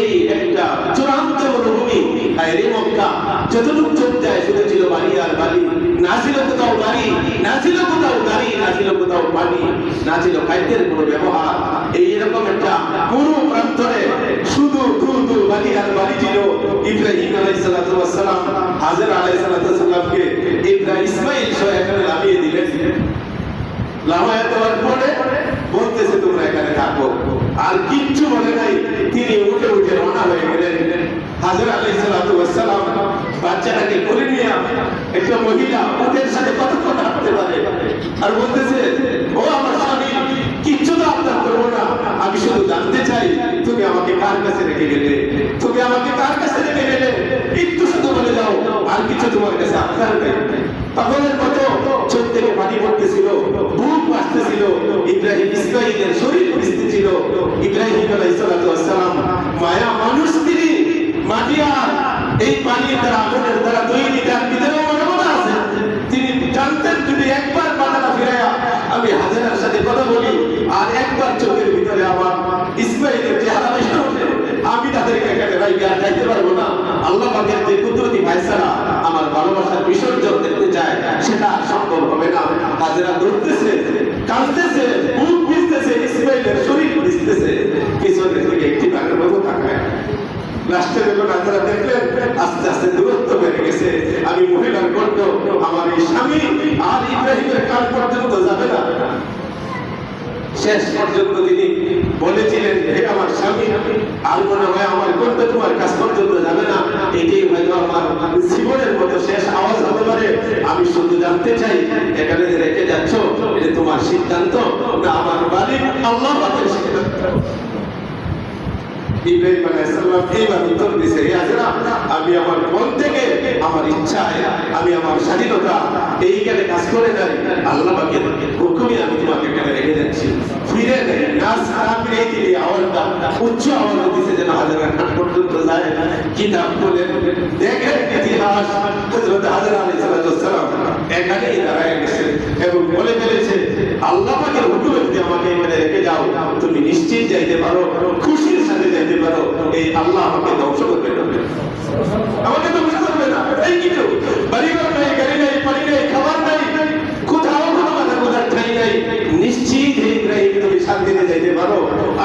এই একটা চূড়ান্ত মরুভূমি আইরে মক্কা, যতটুকু চোখ যায় শুধু ছিল বাড়ি আর বাড়ি, না ছিল কোথাও বাড়ি, না ছিল কোথাও গাড়ি, না ছিল কোথাও পানি, না ছিল খাদ্যের কোনো ব্যবহার। এইরকম একটা পুরো প্রান্তরে শুধু দুধু বাড়ি আর বাড়ি ছিল। ইব্রাহিম আলাইহিস সালাতু ওয়াস সালাম হাজরা আলাইহিস সালাতু ওয়াস সালামকে ইসমাঈল সহ এখানে নামিয়ে দিলেন। নামায় দেওয়ার পরে বলতেছে তোমরা এখানে থাকো, আর কিচ্ছু বলে নাই। তিনি উঠে উঠে রওনা হয়ে গেলেন। হাজরা আলাইহিস সালাতু ওয়াস সালাম বাচ্চাটাকে কোলে নিয়ে, একটা মহিলা ওদের সাথে কতক্ষণ হাঁটতে পারে, আর বলতেছে ও আমার স্বামী, কিচ্ছু তো আপনার করবো না, আমি শুধু জানতে চাই তুমি আমাকে কার কাছে রেখে গেলে, তুমি আমাকে কার কাছে রেখে গেলে, একটু শুধু বলে যাও, আর কিছু তোমার কাছে আপনার নেই। পাগলের মতো চোখ থেকে পানি পড়তেছিল, বুক বাজতেছিল, ইব্রাহিম ইসমাঈলের শরীর ভিজতেছিল। ইব্রাহিম আলাইহিস সালাতু ওয়াস সালাম মায়া মানুষ, তিনি মাটি আর এই পানির দ্বারা আগুনের দ্বারা তৈরি, তার ভিতরেও মানবতা আছে। তিনি জানতেন যদি একবার মাথাটা ফিরাইয়া আমি হাজেরার সাথে কথা বলি, আর একবার চোখের ভিতরে আমার ইসমাঈলের চেহারা দেখে, আমি তাদেরকে এখানে রাইখে আর যাইতে পারবো না। আল্লাহ পাকের যে কুদরতি ফায়সালা, আমার ভালোবাসার বিসর্জন দেখতে চায়, সেটা সম্ভব হবে না। হাজেরা দৌড়তেছে, কাঁদতেছে, বুক ভিজতেছে, ইসমাঈলের শরীর ভিজতেছে, পিছনের দিকে একটি বাঘের মতো তাকায়। লাস্টে যখন হাজেরা দেখলেন আস্তে আস্তে দূরত্ব বেড়ে গেছে, আমি মহিলার কণ্ঠ, আমার এই স্বামী আর ইব্রাহিমের কাল পর্যন্ত যাবে না। শেষ পর্যন্ত তিনি বলেছিলেন, হে আমার স্বামী, আর মনে হয় আমার কণ্ঠ তোমার কাছ পর্যন্ত যাবে না, এটাই হয়তো আমার জীবনের মতো শেষ আওয়াজ হতে পারে। আমি শুধু জানতে চাই এখানে রেখে যাচ্ছ, এটা তোমার সিদ্ধান্ত না আমার মালিক আল্লাহ পাকের সিদ্ধান্ত? ইব্রাহিম আলাইহিস সালাম এইবার উত্তর দিয়েছে, হে হাজেরা, আমি আমার মন থেকে, আমার ইচ্ছায়, আমি আমার স্বাধীনতা এইখানে কাজ করে নাই, আল্লাহ পাকের হুকুমে আমি তোমাকে এখানে রেখে যাচ্ছি। ফিরে নেই না, সারা ফিরে তিনি আওয়াজটা উচ্চ আওয়াজে দিয়েছে যেন হাজেরা খান পর্যন্ত যায়। কিতাব খুলে দেখেন ইতিহাস, হযরত হাজেরা আলাইহিস সালাম এখানেই দাঁড়ায় গেছে এবং বলে ফেলেছে, আল্লাহ পাকের হুকুমে যদি আমাকে এখানে রেখে যাও, তুমি নিশ্চিত যাইতে পারো, খুশির সাথে যাইতে পারো, এই আল্লাহ আমাকে ধ্বংস করবে না, আমাকে ধ্বংস করবে না। এই কিছু বাড়িঘর নাই, গাড়ি নাই, পানি নাই, খাবার নাই, কোথাও কোনো মাথা গোজার ঠাঁই নাই, নিশ্চিত ইব্রাহিম তুমি শান্তিতে যাইতে পারো,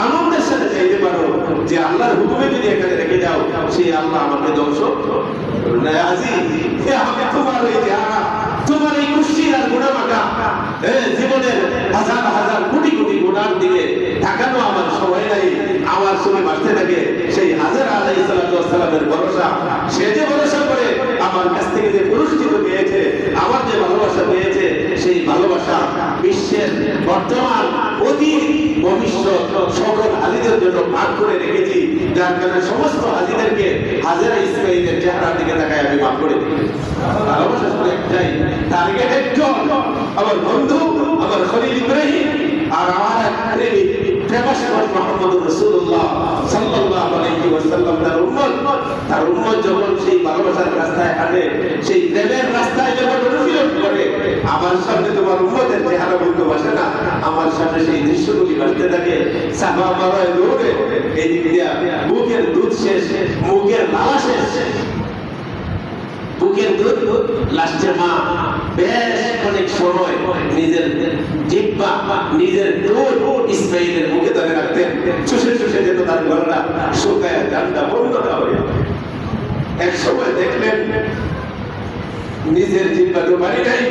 আনন্দের সাথে যাইতে পারো, যে আল্লাহর হুকুমে যদি এখানে রেখে যাও, সেই আল্লাহ আমাকে ধ্বংস না। আজি আমি তোমার এই চেহারা, তোমার এই কুষ্টির আর গুণা মাখা জীবনের হাজার হাজার কোটি কোটি গুণার দিকে তাকানো আমার সময় নাই। আমার সঙ্গে বাড়তে থাকে সেই হাজেরা আলাইহিস সালাতু ওয়াস সালামের ভরসা, সে যে ভরসা করে আমার কাছ থেকে যে পুরস্কৃত পেয়েছে, আমার যে ভালোবাসা পেয়েছে, সেই ভালোবাসা বিশ্বের বর্তমান, অতীত, ভবিষ্যৎ সকল হাজিদের জন্য ভাগ করে রেখেছি, যার কারণে সমস্ত হাজিদেরকে হাজেরা ইসমাঈলের চেহারার দিকে তাকায় আমি মাফ করে দিই। ভালোবাসা শুধু একটাই, টার্গেট একজন, আমার বন্ধু, আমার খলিল ইব্রাহিম, আর আমার এক প্রেমিক প্রেমাস্পদ মুহাম্মদুর রাসূলুল্লাহ সাল্লাল্লাহু আলাইহি ওয়াসাল্লাম, তার উম্মত যখন সেই ভালোবাসার রাস্তায় হাঁটে, সেই প্রেমের রাস্তায় যখন অনুশীলন করে, আমার সামনে তোমার উম্মতের চেহারা বলতে বসে না, আমার সামনে সেই দৃশ্যগুলি বাড়তে থাকে। সাফা মারোয় দৌড়ে এই দিক দিয়া বুকের দুধ শেষ, মুখের লালা শেষ, বুকের দুধ লাস্টে মা বেশ অনেক সময় নিজের জিহ্বা, নিজের দুধ ইসমাঈলের মুখে ধরে রাখতেন, চুষে চুষে যেত তার গলাটা দেখলেন নিজের জিব্বা তো বাড়ি নাই,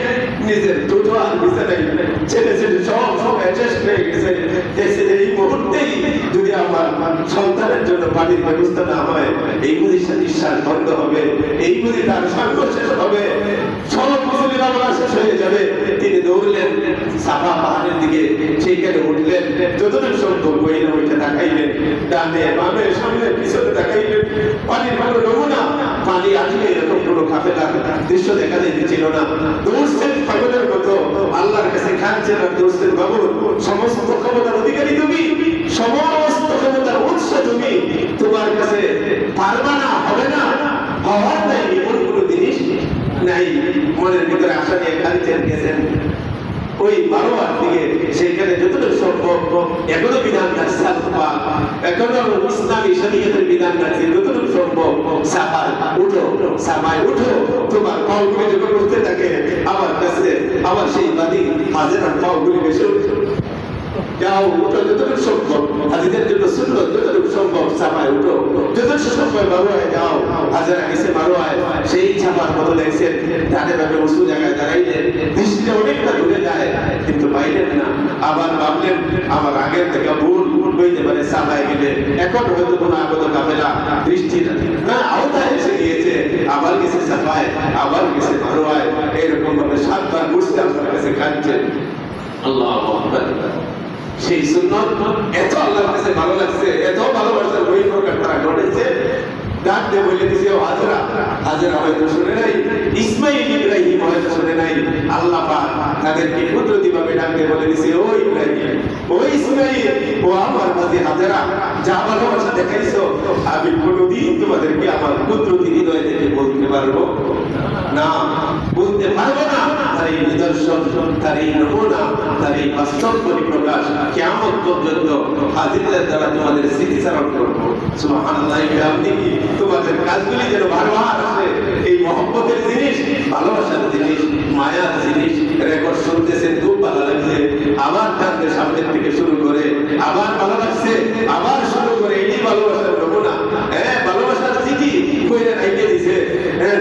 নিজের দুটো আর দিতে নাই, ছেলে ছেলে সব অ্যাডজাস্ট হয়ে গেছে। দেখছে যে এই মুহূর্তেই যদি আমার সন্তানের জন্য পানির ব্যবস্থা না হয়, এই বুঝি নিঃশ্বাস বন্ধ হবে, এই বুঝি তার সাঙ্গ শেষ হবে, সব মুসলিম আমরা শেষ হয়ে যাবে। তিনি দৌড়লেন সাফা পাহাড়ের দিকে, সেইখানে উঠলেন, যতটুকু সম্ভব বইলে ওইটা তাকাইলেন, ডানে বামে সামনে পিছনে তাকাইলেন, পানির ভালো নমুনা, পানি আসলে এরকম কোনো কাফেলা দৃশ্য দেখা যাইতেছিল না। দৌড়ছেন পাগলের মতো, আল্লাহর কাছে খাচ্ছেন আর দৌড়ছেন, বাবু সমস্ত ক্ষমতার অধিকারী তুমি, সমস্ত ক্ষমতার উৎস তুমি, তোমার কাছে পারবা না, হবে না, হওয়ার নাই, এমন কোনো জিনিস নাই। মনের ভিতরে আশা নিয়ে খাচ্ছেন গেছেন ওই বারোয়ার দিকে, সেইখানে যতটুকু সম্ভব এখনো বিধান রাখছে, এখনো ইসলামী শরীয়তের বিধান রাখছে, যতটুকু সম্ভব সাফায় উঠো, সাফায় উঠো, তোমার পাওগুলি যখন উঠতে থাকে আমার কাছে, আমার সেই বাদী হাজেরার পাওগুলি বেশি যাও, উঠো যতটুকু সম্ভব, হাজিদের জন্য সুন্নত যতটুকু সম্ভব সাফায় উঠো, যতটুকু সম্ভব বারোয়ায় যাও। হাজারা গেছে বারোয়ায়, সেই ছাপার মতো দেখছেন, ডানে ভাবে উঁচু জায়গায় দাঁড়াইলেন, দৃষ্টিটা অনেকটা দূরে যায়, কিন্তু পাইলেন না। আবার ভাবলেন আমার আগের থেকে ভুল হইতে পারে, সাফায় গেলে এখন হয়তো কোনো আগত কাফেলা দৃষ্টি না আওতায় এসে গিয়েছে, আবার গেছে সাফায়, আবার গেছে বারোয়ায়, এরকম ভাবে 7 বার ঘুরতে আপনার কাছে কাঁদছেন। আল্লাহু আকবার। সেই সুন্নত এত আল্লাহর কাছে ভালো লাগছে, এত ভালোবাসার বহিঃপ্রকাশ তারা ঘটেছে, ডাক দিয়ে বলে দিছে ও হাজেরা, হাজেরা হয়তো শুনে নাই, ইসমাইল ইব্রাহিম হয়তো শুনে নাই, আল্লাহ পাক তাদেরকে কুদরতি ভাবে ডাক দিয়ে বলে দিছে, ও ইব্রাহিম, ও ইসমাইল, ও আমার মাঝে হাজেরা, যা ভালোবাসা দেখাইছো আমি কোনোদিন তোমাদেরকে আমার কুদরতি হৃদয় থেকে বলতে পারবো না, বলতে পারবো না। তার এই নিদর্শন, তার এই নমুনা, তার এই বাস্তব পরিপ্রকাশ কিয়ামত পর্যন্ত হাজিরদের দ্বারা তোমাদের স্মৃতিচারণ করবো। সুবহানাল্লাহ। আপনি কি তোমাদের কাজগুলি যেন বারবার আসে, এই মহব্বতের জিনিস, ভালোবাসার জিনিস, মায়ার জিনিস রেকর্ড শুনতেছেন, খুব ভালো লাগছে, আবার কাঁদতে সামনের থেকে শুরু করে, আবার ভালো লাগছে, আবার শুরু করে, এটি ভালোবাসার নমুনা। হ্যাঁ, ভালোবাসার চিঠি কইরে রাইখে দিছে, হ্যাঁ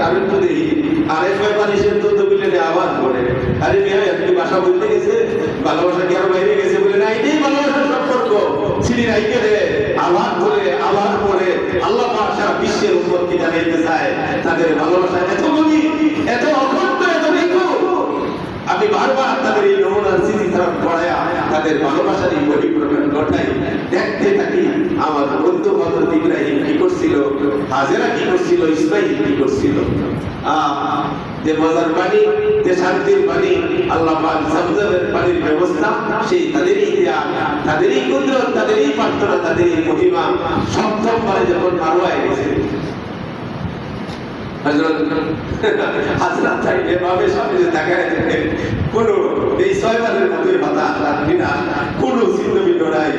আমি তো দেখি আরেক ব্যাপার এসে তথ্য বিলে আবার করে, আরে মেয়ে একটি ভাষা বলতে গেছে, ভালোবাসা কি আরো বাইরে গেছে বলে না, এটাই ভালোবাসার সম্পর্ক, চিঠি রাইখে দেয়, আবার বলে, আবার পড়ে। আল্লাহ পাক সারা বিশ্বের উন্নতি জানাইতে চায়, তাদের ভালোবাসা এত গভীর, এত অখণ্ড, এত নিখুঁত। আমি বারবার তাদের এই নমুনার স্মৃতিচারণ করায়া তাদের ভালোবাসার এই বহিঃপ্রকাশ ঘটাই, দেখতে থাকি আমার বন্ধু হযরত ইব্রাহিম কি করছিল, হাজেরা কি করছিল, ইসমাইল কি করছিল। যে মজার পানি, যে শান্তির পানি, আল্লাহ পাক জমজমের পানির ব্যবস্থা, সেই তাদেরই ইতিহাস, তাদেরই কুদরত, তাদেরই প্রার্থনা, তাদেরই মহিমা। সপ্তমবারে যখন মারোয়ায় গেছে, হাজরাত চাইলে বাবে সামনে তাকায় দেখেন, কোনো এই 6 বারের মতোই কথা কোনো চিহ্ন বিন্ন নাই।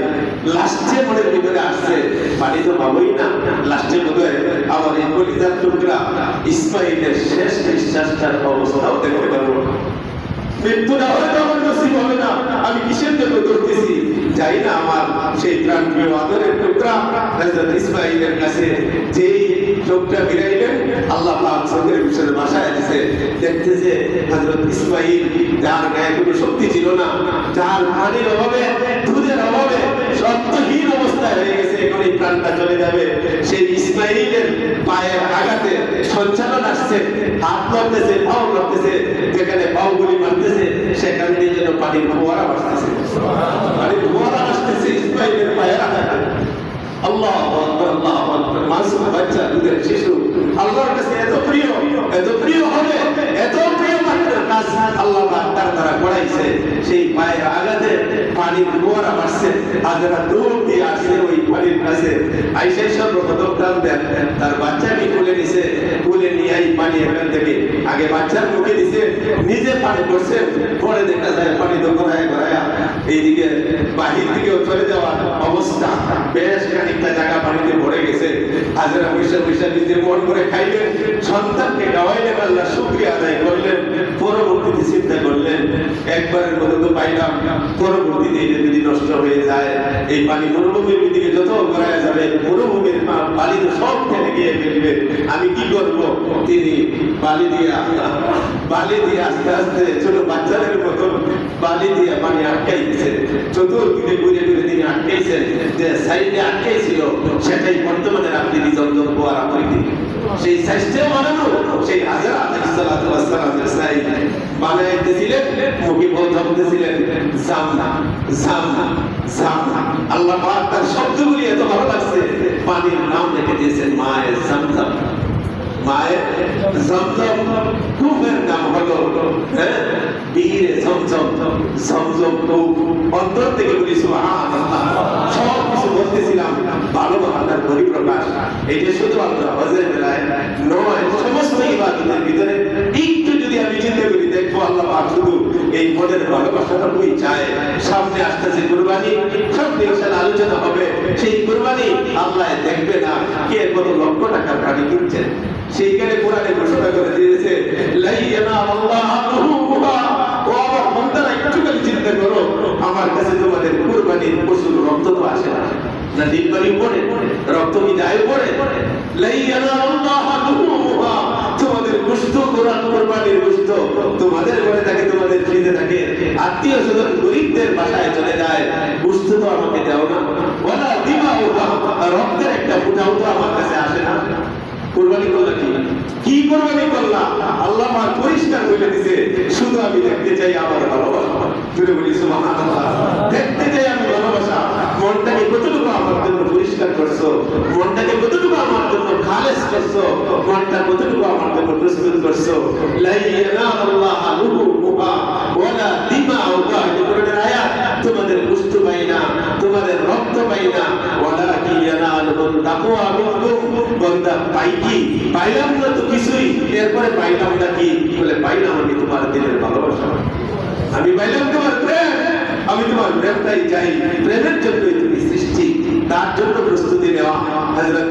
লাস্টে মনের ভিতরে আসছে, পানি তো পাবোই না, লাস্টে মতো আমার এই কলিজার টুকরা ইসমাইলের শেষ নিঃশ্বাসটার অবস্থাও দেখতে পারবো। মৃত্যুটা হয়তো আমার নসিব হবে না, আমি কিসের জন্য করতেছি যাই না, আমার সেই প্রাণপ্রিয় আদরের টুকরা হযরত ইসমাইলের কাছে যেই চোখটা ফিরাইলেন, আল্লাহ পাক চোখের ভিতরে বাসায় দিয়েছে, দেখতেছে হযরত ইসমাইল, যার গায়ে কোনো শক্তি ছিল না, যার পানির অভাবে, দুধের অভাবে শক্তিহীন অবস্থায় হয়ে গেছে, এখন এই প্রাণটা চলে যাবে। সেই ইসমাইলের পায়ের আঘাতে সঞ্চালন আসছে, হাত লড়তেছে, পাও লড়তেছে, যেখানে পাওগুলি মারতেছে সেখান দিয়ে যেন পানির ফোয়ারা আসতেছে, পানির ফোয়ারা আসতেছে ইসমাইলের পায়ের আঘাতে। আল্লাহু আকবার, আল্লাহু আকবার। মাসুম বাচ্চা, দুধের শিশু আল্লাহর কাছে এত প্রিয়, এত প্রিয় হবে, এত প্রিয় বান্দার কাজ আল্লাহ পাক তার দ্বারা করাইছে। সেই পায়ের আঘাতে পানির ফোয়ারা আসছে, হাজেরা দৌড় দিয়ে আসছে ওই পানির কাছে, আইসা সর্বপ্রথম টান দেন, তার বাচ্চাকে কোলে নিছে, কোলে নিয়ে এই পানি এখান থেকে আগে বাচ্চার মুখে দিছে, নিজে পানি করছে, পরে দেখা যায় পানি তো ঘোরায় ঘোরায় এইদিকে বাহির দিকেও চলে যাওয়ার অবস্থা, বেশ খানিকটা জায়গা পানিতে ভরে গেছে। হাজেরা পয়সা পয়সা নিজে মন করে খাইলেন, সন্তানকে খাওয়াইলেন, আল্লাহ শুকরিয়া আদায় করলেন। পরবর্তীতে চিন্তা করলেন, একবারের মতো তো পাইলাম, পরবর্তীতে এটা যদি নষ্ট হয়ে যায়, এই পানি মরুভূমি মরুভূমির দিকে যত ঘোরায় যাবে মরুভূমির বালি তো সব ঠেলে গিয়ে ফেলবে, আমি কি করব? তিনি বালি দিয়ে আস্তে আস্তে ছোট বাচ্চাদের মতো বালি দিয়ে পানি আটকাই দিয়েছেন। চতুর্দিকে ঘুরে ঘুরে তিনি আটকাইছেন, যে সাইডে আটকাইছিল সেটাই বর্তমানে আপনি জমজম কুয়ার আকৃতি। সেই সাইজটা বানানো সেই হাজরা আলাইহিস সালাতু ওয়াস সালামের সাইজ বানাইতেছিলেন, মুখে বলতেছিলেন জামনা জামনা জামনা। আল্লাহ পাক তার শব্দগুলি এত ভালো লাগছে, পানির নাম রেখে দিয়েছেন মায়ে জামজাম। মায়ে জমজম, কূপের নাম হলো বীরে জমজম। জমজম কূপ, অন্তর থেকে বলি সুবহানাল্লাহ। সব কিছু বলতেছিলাম ভালোবাসার পরিপ্রকাশ। এই যে শুধু আল্লাহ হজের বেলায় নয়, সমস্ত ইবাদতের ভিতরে একটু যদি আমি চিন্তা করি, দেখবো আল্লাহ পাক শুধু এই মনের ভালোবাসাটুকুই চায়। সামনে আসতেছে কুরবানি, সামনে ইনশাআল্লাহ আলোচনা হবে। সেই কুরবানি আল্লাহ দেখবে না কে কত লক্ষ টাকার গাড়ি কিনছেন, সেইখানে কোরআনে ঘোষণা করে দিয়েছে লা ইয়ানাল্লাহু লুহুমুহা। ও আমার বান্দারা, একটু খালি চিন্তা করো, আমার কাছে তোমাদের কুরবানির পশুর রক্ত তো আসে না, না ডিম্বারি পড়ে, রক্ত কি যায় পড়ে? লা ইয়ানাল্লাহু লুহুমুহা, তোমাদের গোশত, কোরআন কুরবানির গোশত তোমাদের ঘরে থাকে, তোমাদের ফ্রিজে থাকে, আত্মীয় স্বজন গরিবদের বাসায় চলে যায়, গোশত তো আমাকে দাও না। ওয়ালা দিমাউহা, রক্তের একটা ফোঁটাও তো আমার কাছে আসে না। কুরবানি করলা কি কুরবানি করলা? আল্লাহ পাক পরিষ্কার বলে দিয়েছে, শুধু আমি দেখতে চাই আমার ভালোবাসা। জুড়ে বলি সুবহানাল্লাহ। দেখতে চাই আমি ভালোবাসা। মনটাকে কতটুকু আমার জন্য পরিষ্কার করছো, মনটাকে কতটুকু আমার জন্য খালেস করছো, মনটা কতটুকু আমার জন্য প্রস্তুত করছো। লা ইয়ানাল্লাহু লুহুমুহা ওয়ালা দিমাউহা, এই কোরআনের আয়াত। তোমাদের গোশত পাই না, তোমাদের রক্ত পাই না, ওয়ালাকিন ইয়ানালুহুত তাকওয়া মিনকুম। বান্দা পাই কি? পাইলাম না তো কিছুই, এরপরে পাইলাম না কি? বলে পাইলাম আমি তোমার দিলের ভালোবাসা, আমি পাইলাম তোমার প্রেম, আমি তোমার প্রেমটাই চাই। প্রেমের জন্যই তুমি সৃষ্টি, তার জন্য প্রস্তুতি নেওয়া। হযরত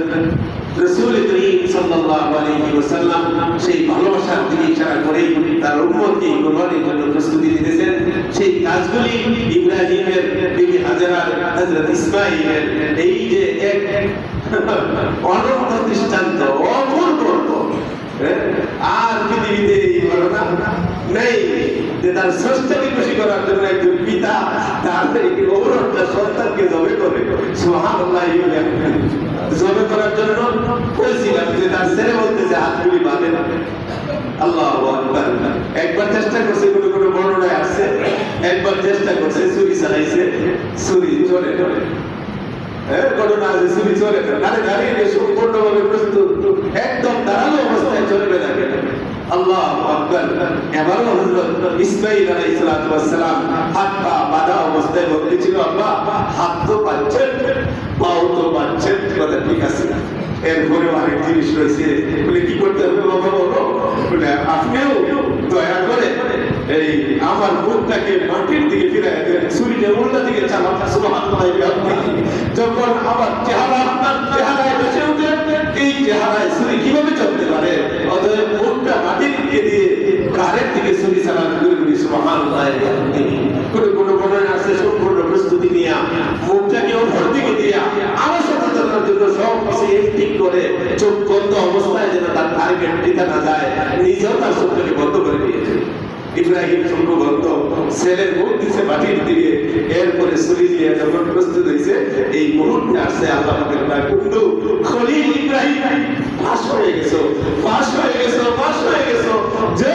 রাসূল করিম সাল্লাল্লাহু আলাইহি ওয়াসাল্লাম সেই ভালোবাসার দিকে ইশারা করে তার উম্মতকে কুরবানির জন্য প্রস্তুতি দিতেছেন। সেই কাজগুলি ইব্রাহিমের, বিবি হাজেরার, হযরত ইসমাঈলের, এই যে এক অনন্ত দৃষ্টান্ত, অপূর্ব। আর পৃথিবীতে এই ঘটনা নেই যে তার স্রষ্টাকে খুশি করার জন্য একজন পিতা তার একটি অবরোধটা সন্তানকে জবে করে। সুবহানাল্লাহ। জবে করার জন্য বলছিলাম যে তার ছেলে বলতেছে হাতগুলি বাঁধে না। আল্লাহু আকবার। একবার চেষ্টা করছে, কোনো বর্ণনায় আসছে, একবার চেষ্টা করছে, ছুরি চালাইছে, ছুরি চলে চলে ঘটনা আছে, ছুরি চলে না, দাঁড়িয়ে সম্পূর্ণভাবে প্রস্তুত, একদম দাঁড়ানো অবস্থায় চলবে না। আল্লাহু আকবার। এবারও হযরত ইসমাঈল আলাইহিস সালাতু ওয়াস সালাম হাত পা বাঁধা অবস্থায় বলতেছিল, আল্লাহ হাত তো পাচ্ছেন, পাও তো পাচ্ছেন, কথা ঠিক আছে। এরপরে অনেক জিনিস রয়েছে, বলে কি করতে হবে বাবা বলো? বলে আপনিও দয়া করে এই আমার মুখটাকে মাটির দিকে ফিরায় দেন, ছুরিটা উল্টা দিকে চালান। সুবহানাল্লাহ। যখন আমার চেহারা আপনার চেহারায় বসে উঠে, এই চেহারায় ছুরি কিভাবে চলতে পারে? অতএব মুখটা মাটির দিকে দিয়ে কারের দিকে ছুরি চালান করে বলি সুবহানাল্লাহ। কোনো বর্ণনা আছে সম্পূর্ণ প্রস্তুতি নিয়ে মুখটাকে উপর দিকে দিয়ে আমার সাথে চলার জন্য সব কিছু ঠিক করে চোখ বন্ধ অবস্থায় যেন তার টার্গেট দিতে না যায়, নিজেও তার চোখটাকে বন্ধ করে দিয়েছে। ইব্রাহিম চক্ষু বন্ধ, ছেলের মুখ দিচ্ছে মাটির দিকে। এরপরে ছুরি দিয়ে যখন প্রস্তুত হয়েছে, এই মুহূর্তে আসছে আল্লাহ পাকের ডাক, বন্ধু খলিল ইব্রাহিম, পাস হয়ে গেছো, পাস হয়ে গেছো, পাস হয়ে গেছো। যে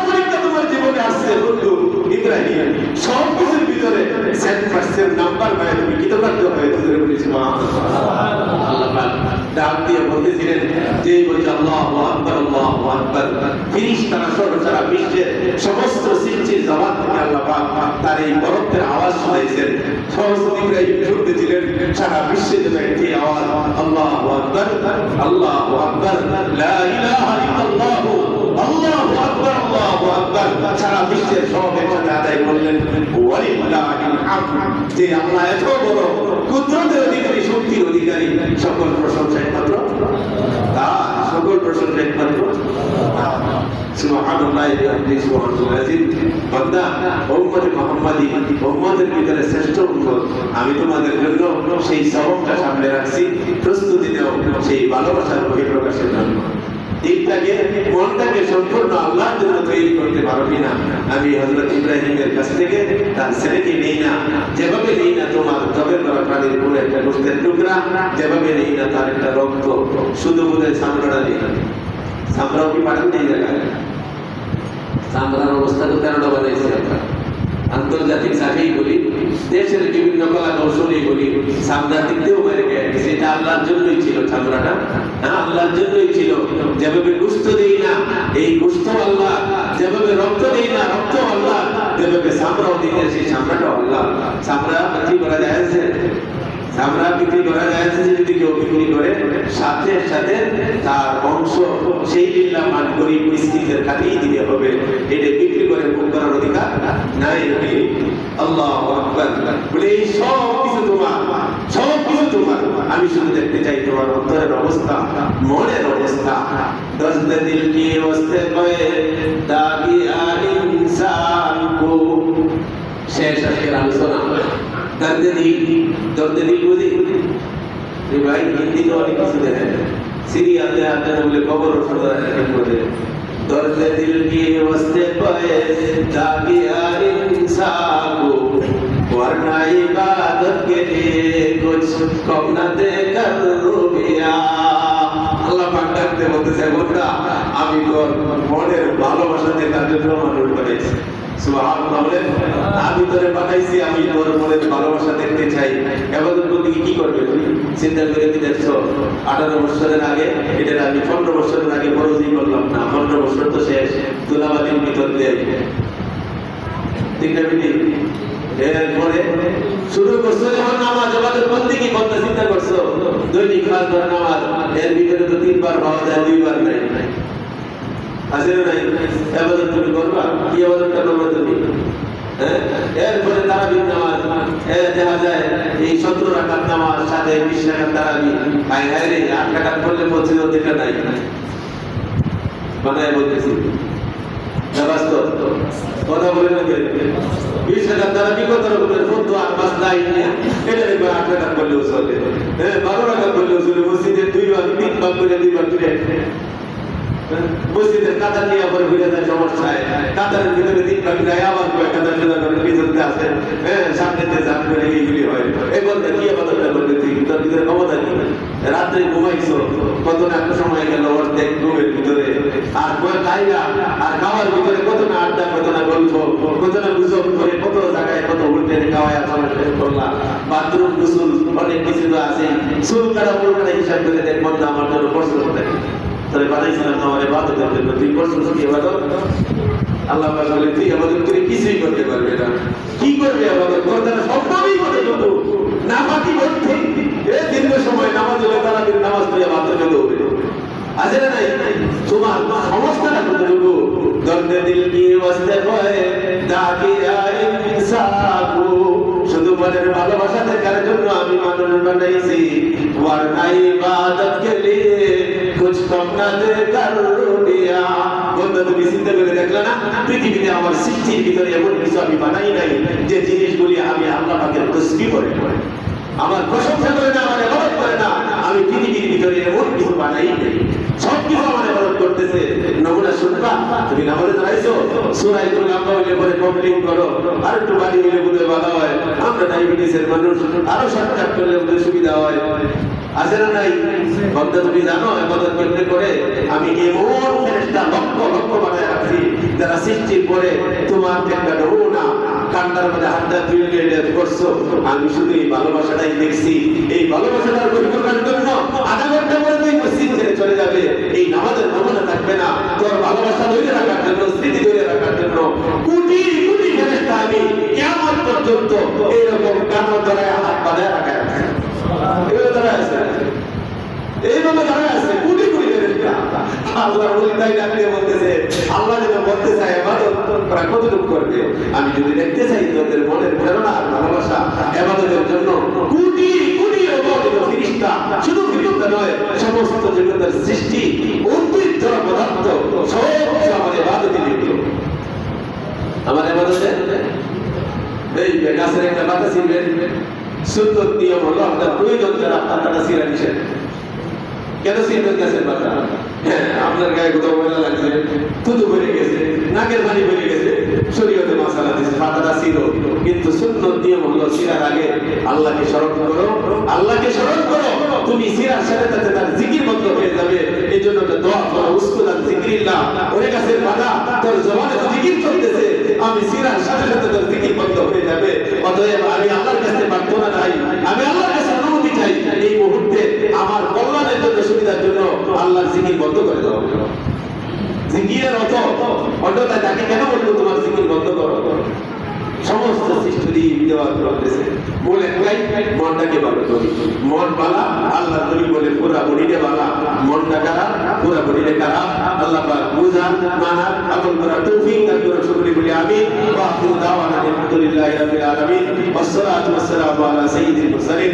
পরীক্ষা তোমার জীবনে আসছে বন্ধু ইব্রাহিম, সব কিছুর ভিতরে 100% নাম্বার পায়, তুমি কৃতজ্ঞ হয়ে তুমি বলেছি মা। আল্লাহ পাক ডাক দিয়ে বলতেছিলেন, যে বলছে আল্লাহু আকবার, আল্লাহু আকবার, ফেরেশতারা সহ সারা বিশ্বের সমস্ত সৃষ্টির জবান থেকে আল্লাহ পাক তার এই বরত্বের আওয়াজ শুনাইছেন। সমস্ত ইব্রাহিম শুনতেছিলেন, সারা বিশ্বে যেন একটি আওয়াজ, আল্লাহু আকবার, আল্লাহু আকবার, লা ইলাহা ইল্লাল্লাহ, আল্লাহু আকবার, আল্লাহু আকবার। সারা বিশ্বের সব একসাথে আদায় করলেন, ওয়ালিল্লাহিল হামদ। যে আল্লাহ এত বড়, কুদরতের অধিকারী, শক্তির অধিকারী, সকল প্রশংসা একমাত্র তার, সকল প্রশংসা একমাত্র সুবহানাল্লাহ। আল্লাহ আপনি সুবহানাল্লাহ আজিম বান্দা উম্মতে মুহাম্মাদি উম্মতের ভিতরে শ্রেষ্ঠ উম্মত আমি তোমাদের জন্য সেই সবকটা সামনে রাখছি প্রস্তুতি নাও সেই ভালোবাসার বহিঃপ্রকাশের জন্য দিলটাকে মনটাকে সম্পূর্ণ আল্লাহর জন্য তৈরি করতে পারো কিনা আমি হযরত ইব্রাহিমের কাছ থেকে তার ছেলেকে নেই না যেভাবে নেই না তোমার জবের করা প্রাণীর পুরো একটা গোশতের টুকরা যেভাবে নেই না তার একটা রক্ত শুধু বোধহয় চামড়াটা নেই চামড়াও কি পাঠান নেই জায়গায় চামড়ার অবস্থা তো 13টা বানাইছে আমরা আন্তর্জাতিক চাকরি বলি দেশের বিভিন্ন কলা কৌশলী বলি চামড়া দিকতেও মেরে গেছে এটা আল্লাহর জন্যই ছিল চামড়াটা হ্যাঁ আল্লাহর জন্যই ছিল যেভাবে গোশত দেই না এই গোশত আল্লাহ যেভাবে রক্ত দেই না রক্ত আল্লাহ যেভাবে চামড়াও দিই সেই চামড়াটা আল্লাহ চামড়া বিক্রি করা যায় চামড়া বিক্রি করা যায় যদি কেউ বিক্রি করে সাথে সাথে তার অংশ সেই বিল্লা মান গরিব মিসকিনদের কাছেই দিতে হবে এটা বিক্রি করে ভোগ করার অধিকার নাই আল্লাহু আকবার বলে এই সব কিছু তোমার আমি শুধু দেখতে চাই তোমার অন্তরের অবস্থা মনের অবস্থা দর্দে দিল কি ওয়াস্তে কয়ে দাগি আর ইনসান কো শেষ আজকের আলোচনা दर्द दिल बुझी ये भाई हिंदी तो वाली किसी ने है सीरी आते आते बोले कबर उठा है बोले दर्द दिल की वस्ते पे दागी यार इंसान को वरना इबादत के लिए कुछ कम न दे कर रुपया আল্লাহ পাক ডাকতে বলতেছে বন্ধা আমি তোর মনের ভালোবাসা দেখার জন্য মানুষ বানাইছি সুবহানাল্লাহ বলেন আমি তোরে বানাইছি আমি তোর মনের ভালোবাসা দেখতে চাই ইবাদত করতে কি করবে তুমি চিন্তা করে কি দেখছো 18 বছরের আগে এটা আমি 15 বছরের আগে ফরজই করলাম না 15 বছর তো শেষ তুলাবাদির ভিতর দিয়ে ঠিক না বিধি এরপরে শুরু করছো যখন নামাজ ইবাদত বন্দি কি করতে চিন্তা করছো দৈনিক 5 বার নামাজ এর ভিতরে তো 3 বার হওয়া যায় 2 বার নাই আসলে নাই ইবাদত তুমি করবা কি ইবাদতটা করবা তুমি এরপরে তারাবির নামাজ দেখা যায় এই 17 রাকাত নামাজ সাথে 20 রাকাত তারাবি হায় হায় রে 8 রাকাত পড়লে মসজিদে দেখা নাই বানায় বলতেছি বাস্তব কথা বলে না 20 রাকাত তারাবি কত রকমের ফরজ আর মাসলাই নিয়ে এটা 8 রাকাত পড়লেও চলে 12 রাকাত পড়লেও চলে মসজিদে 2 বার 3 বার করে 2 বার করে মসজিদের কাতার নিয়ে পরে ঘুরে যায় সমস্যায় কাতারের ভিতরে 3 বার গায়ে আবার কাতার জোড়া করে পিছনে আসে সামনেতে জাম করে এইগুলি হয় এই বলতে কি ইবাদতটা করবে তুই তোর ভিতরে ক্ষমতা কি রাত্রে ঘুমাইছো কত না একটা সময় গেল অর্ধেক ঘুমের ভিতরে আর খাইলা আর খাওয়ার ভিতরে কত না আড্ডা কত না গল্প কত না গুজব করে কত জায়গায় কত উল্টে খাওয়ায় সময় শেষ করলা বাথরুম গোসল অনেক কিছু তো আছে চুল কাটা পুরোটা হিসাব করে দেখ বন্ধ আমার জন্য প্রশ্ন থাকে তাহলে বানাইছিলাম আমার ইবাদতের জন্য তুই করছিস কি ইবাদত আল্লাহ পাক বলে তুই ইবাদত করে কিছুই করতে পারবে না কি করবে ইবাদত করতে না সম্ভবই করে কিন্তু না বাকি করতে এই দীর্ঘ সময় নামাজ হলে তারাবির নামাজ তো ইবাদত হতে হবে আছে না নাই তোমার সমস্যাটা কতটুকু দর্দে দিল কি ওয়াস্তে হয় দাগি আয় ইনসাকু শুধু মনের ভালোবাসা দেখার জন্য আমি মানুষ বানাইছি ওয়ারনা ইবাদত কে লিয়ে कुछ कम ना दे कर दिया বন্ধু তুমি চিন্তা করে দেখলে না পৃথিবীতে আমার সৃষ্টির ভিতরে এমন কিছু আমি বানাই নাই যে জিনিসগুলি আমি আল্লাহ পাকের তাসবিহ করে আমার প্রশংসা করে না আমার ইবাদত করে না আমি পৃথিবীর ভিতরে এমন কিছু বানাই নাই সব কিছু আমার ইবাদত করতেছে নমুনা শুনবা তুমি নামাজে দাঁড়াইছো সূরা একটু লম্বা হইলে পরে কমপ্লিট করো আর একটু বাড়ি হইলে বুঝে ভালো হয় আমরা ডায়াবেটিসের মানুষ আরো শর্টকাট করলে বুঝে সুবিধা হয় আছে না নাই বন্ধু তুমি জানো ইবাদত করতে করে আমি এমন ফেরেশতা লক্ষ লক্ষ বানায় রাখছি যারা সৃষ্টির পরে তোমার একটা নমুনা কান্নার মধ্যে হাতটা তুলে এটা করছো আমি শুধু এই ভালোবাসাটাই দেখছি এই ভালোবাসাটার পরিপূর্ণের জন্য আধা ঘন্টা পরে তুই মসজিদ ছেড়ে চলে যাবে এই নামাজের নমুনা থাকবে না তোর ভালোবাসা ধরে রাখার জন্য স্মৃতি ধরে রাখার জন্য কোটি কোটি ফেরেশতা আমি কিয়ামত পর্যন্ত এইরকম কান্না ধরে হাত বাঁধা রাখা আছে এগুলো ধরে আছে এইভাবে ধরে আছে কোটি কোটি ফেরেশতা আল্লাহ বলতাই ডাকতে বলতেছে আল্লাহ যেন বলতে চায় ইবাদত তোরা কতটুকু করবে আমি যদি দেখতে চাই তোদের মনের প্রেরণা আর ভালোবাসা ইবাদতের জন্য কোটি কোটি অগণিত ফেরেশতা শুধু ফেরেশতা নয় সমস্ত জগতের সৃষ্টি 29 জড় পদার্থ সব কিছু আমার ইবাদতে লিপ্ত প্রয়োজন যারা পাতাটা ছিঁড়া নিষেধ। কেন ছিঁড়বেন গাছের পাতা? হ্যাঁ, আপনার গায়ে কোথাও ময়লা লাগছে, থুতু ভরে গেছে, নাকের পানি ভরে গেছে, শরীয়তে মাসালা দিয়েছে পাতাটা ছিঁড়ো। কিন্তু সুন্নত নিয়ম হলো ছিঁড়ার আগে আল্লাহকে স্মরণ করো, আল্লাহকে স্মরণ করো। তুমি ছিঁড়ার সাথে সাথে তার জিকির বন্ধ হয়ে যাবে। এই জন্য দোয়া করো, উসকুলান জিকিরিল্লাহ, ওরে গাছের পাতা তোর জবানে তো জিকির চলতেছে, আমি ছিঁড়ার সাথে সাথে তোর জিকির বন্ধ হয়ে যাবে। অতএব আমি আল্লাহর কাছে প্রার্থনা চাই, আমি আল্লাহর কাছে অনুমতি চাই, এই মুহূর্তে আমার কল্যাণের জন্য, সুবিধার জন্য আল্লাহর জিকির বন্ধ করে দাও। জিকিরের অর্থটা তাকে কেন বলবো তোমার জিকির বন্ধ করো? সমস্ত সৃষ্টি দেওয়া করতেছে, মূল একটাই, মনটাকে ভালো করি। মন বালা, আল্লাহ নবী বলে পুরা বডিরে বালা, মনটা খারাপ, পুরা বডিরে খারাপ। আল্লাহ পাক বুঝা মানা আমল করার তৌফিক দান করুন। সকলে বলি আমিন। ওয়া আখিরু দাওয়ানা আলহামদুলিল্লাহি রাব্বিল আলামিন। ওয়াসসালাতু ওয়াসসালামু আলা সাইয়্যিদিল মুরসালিন।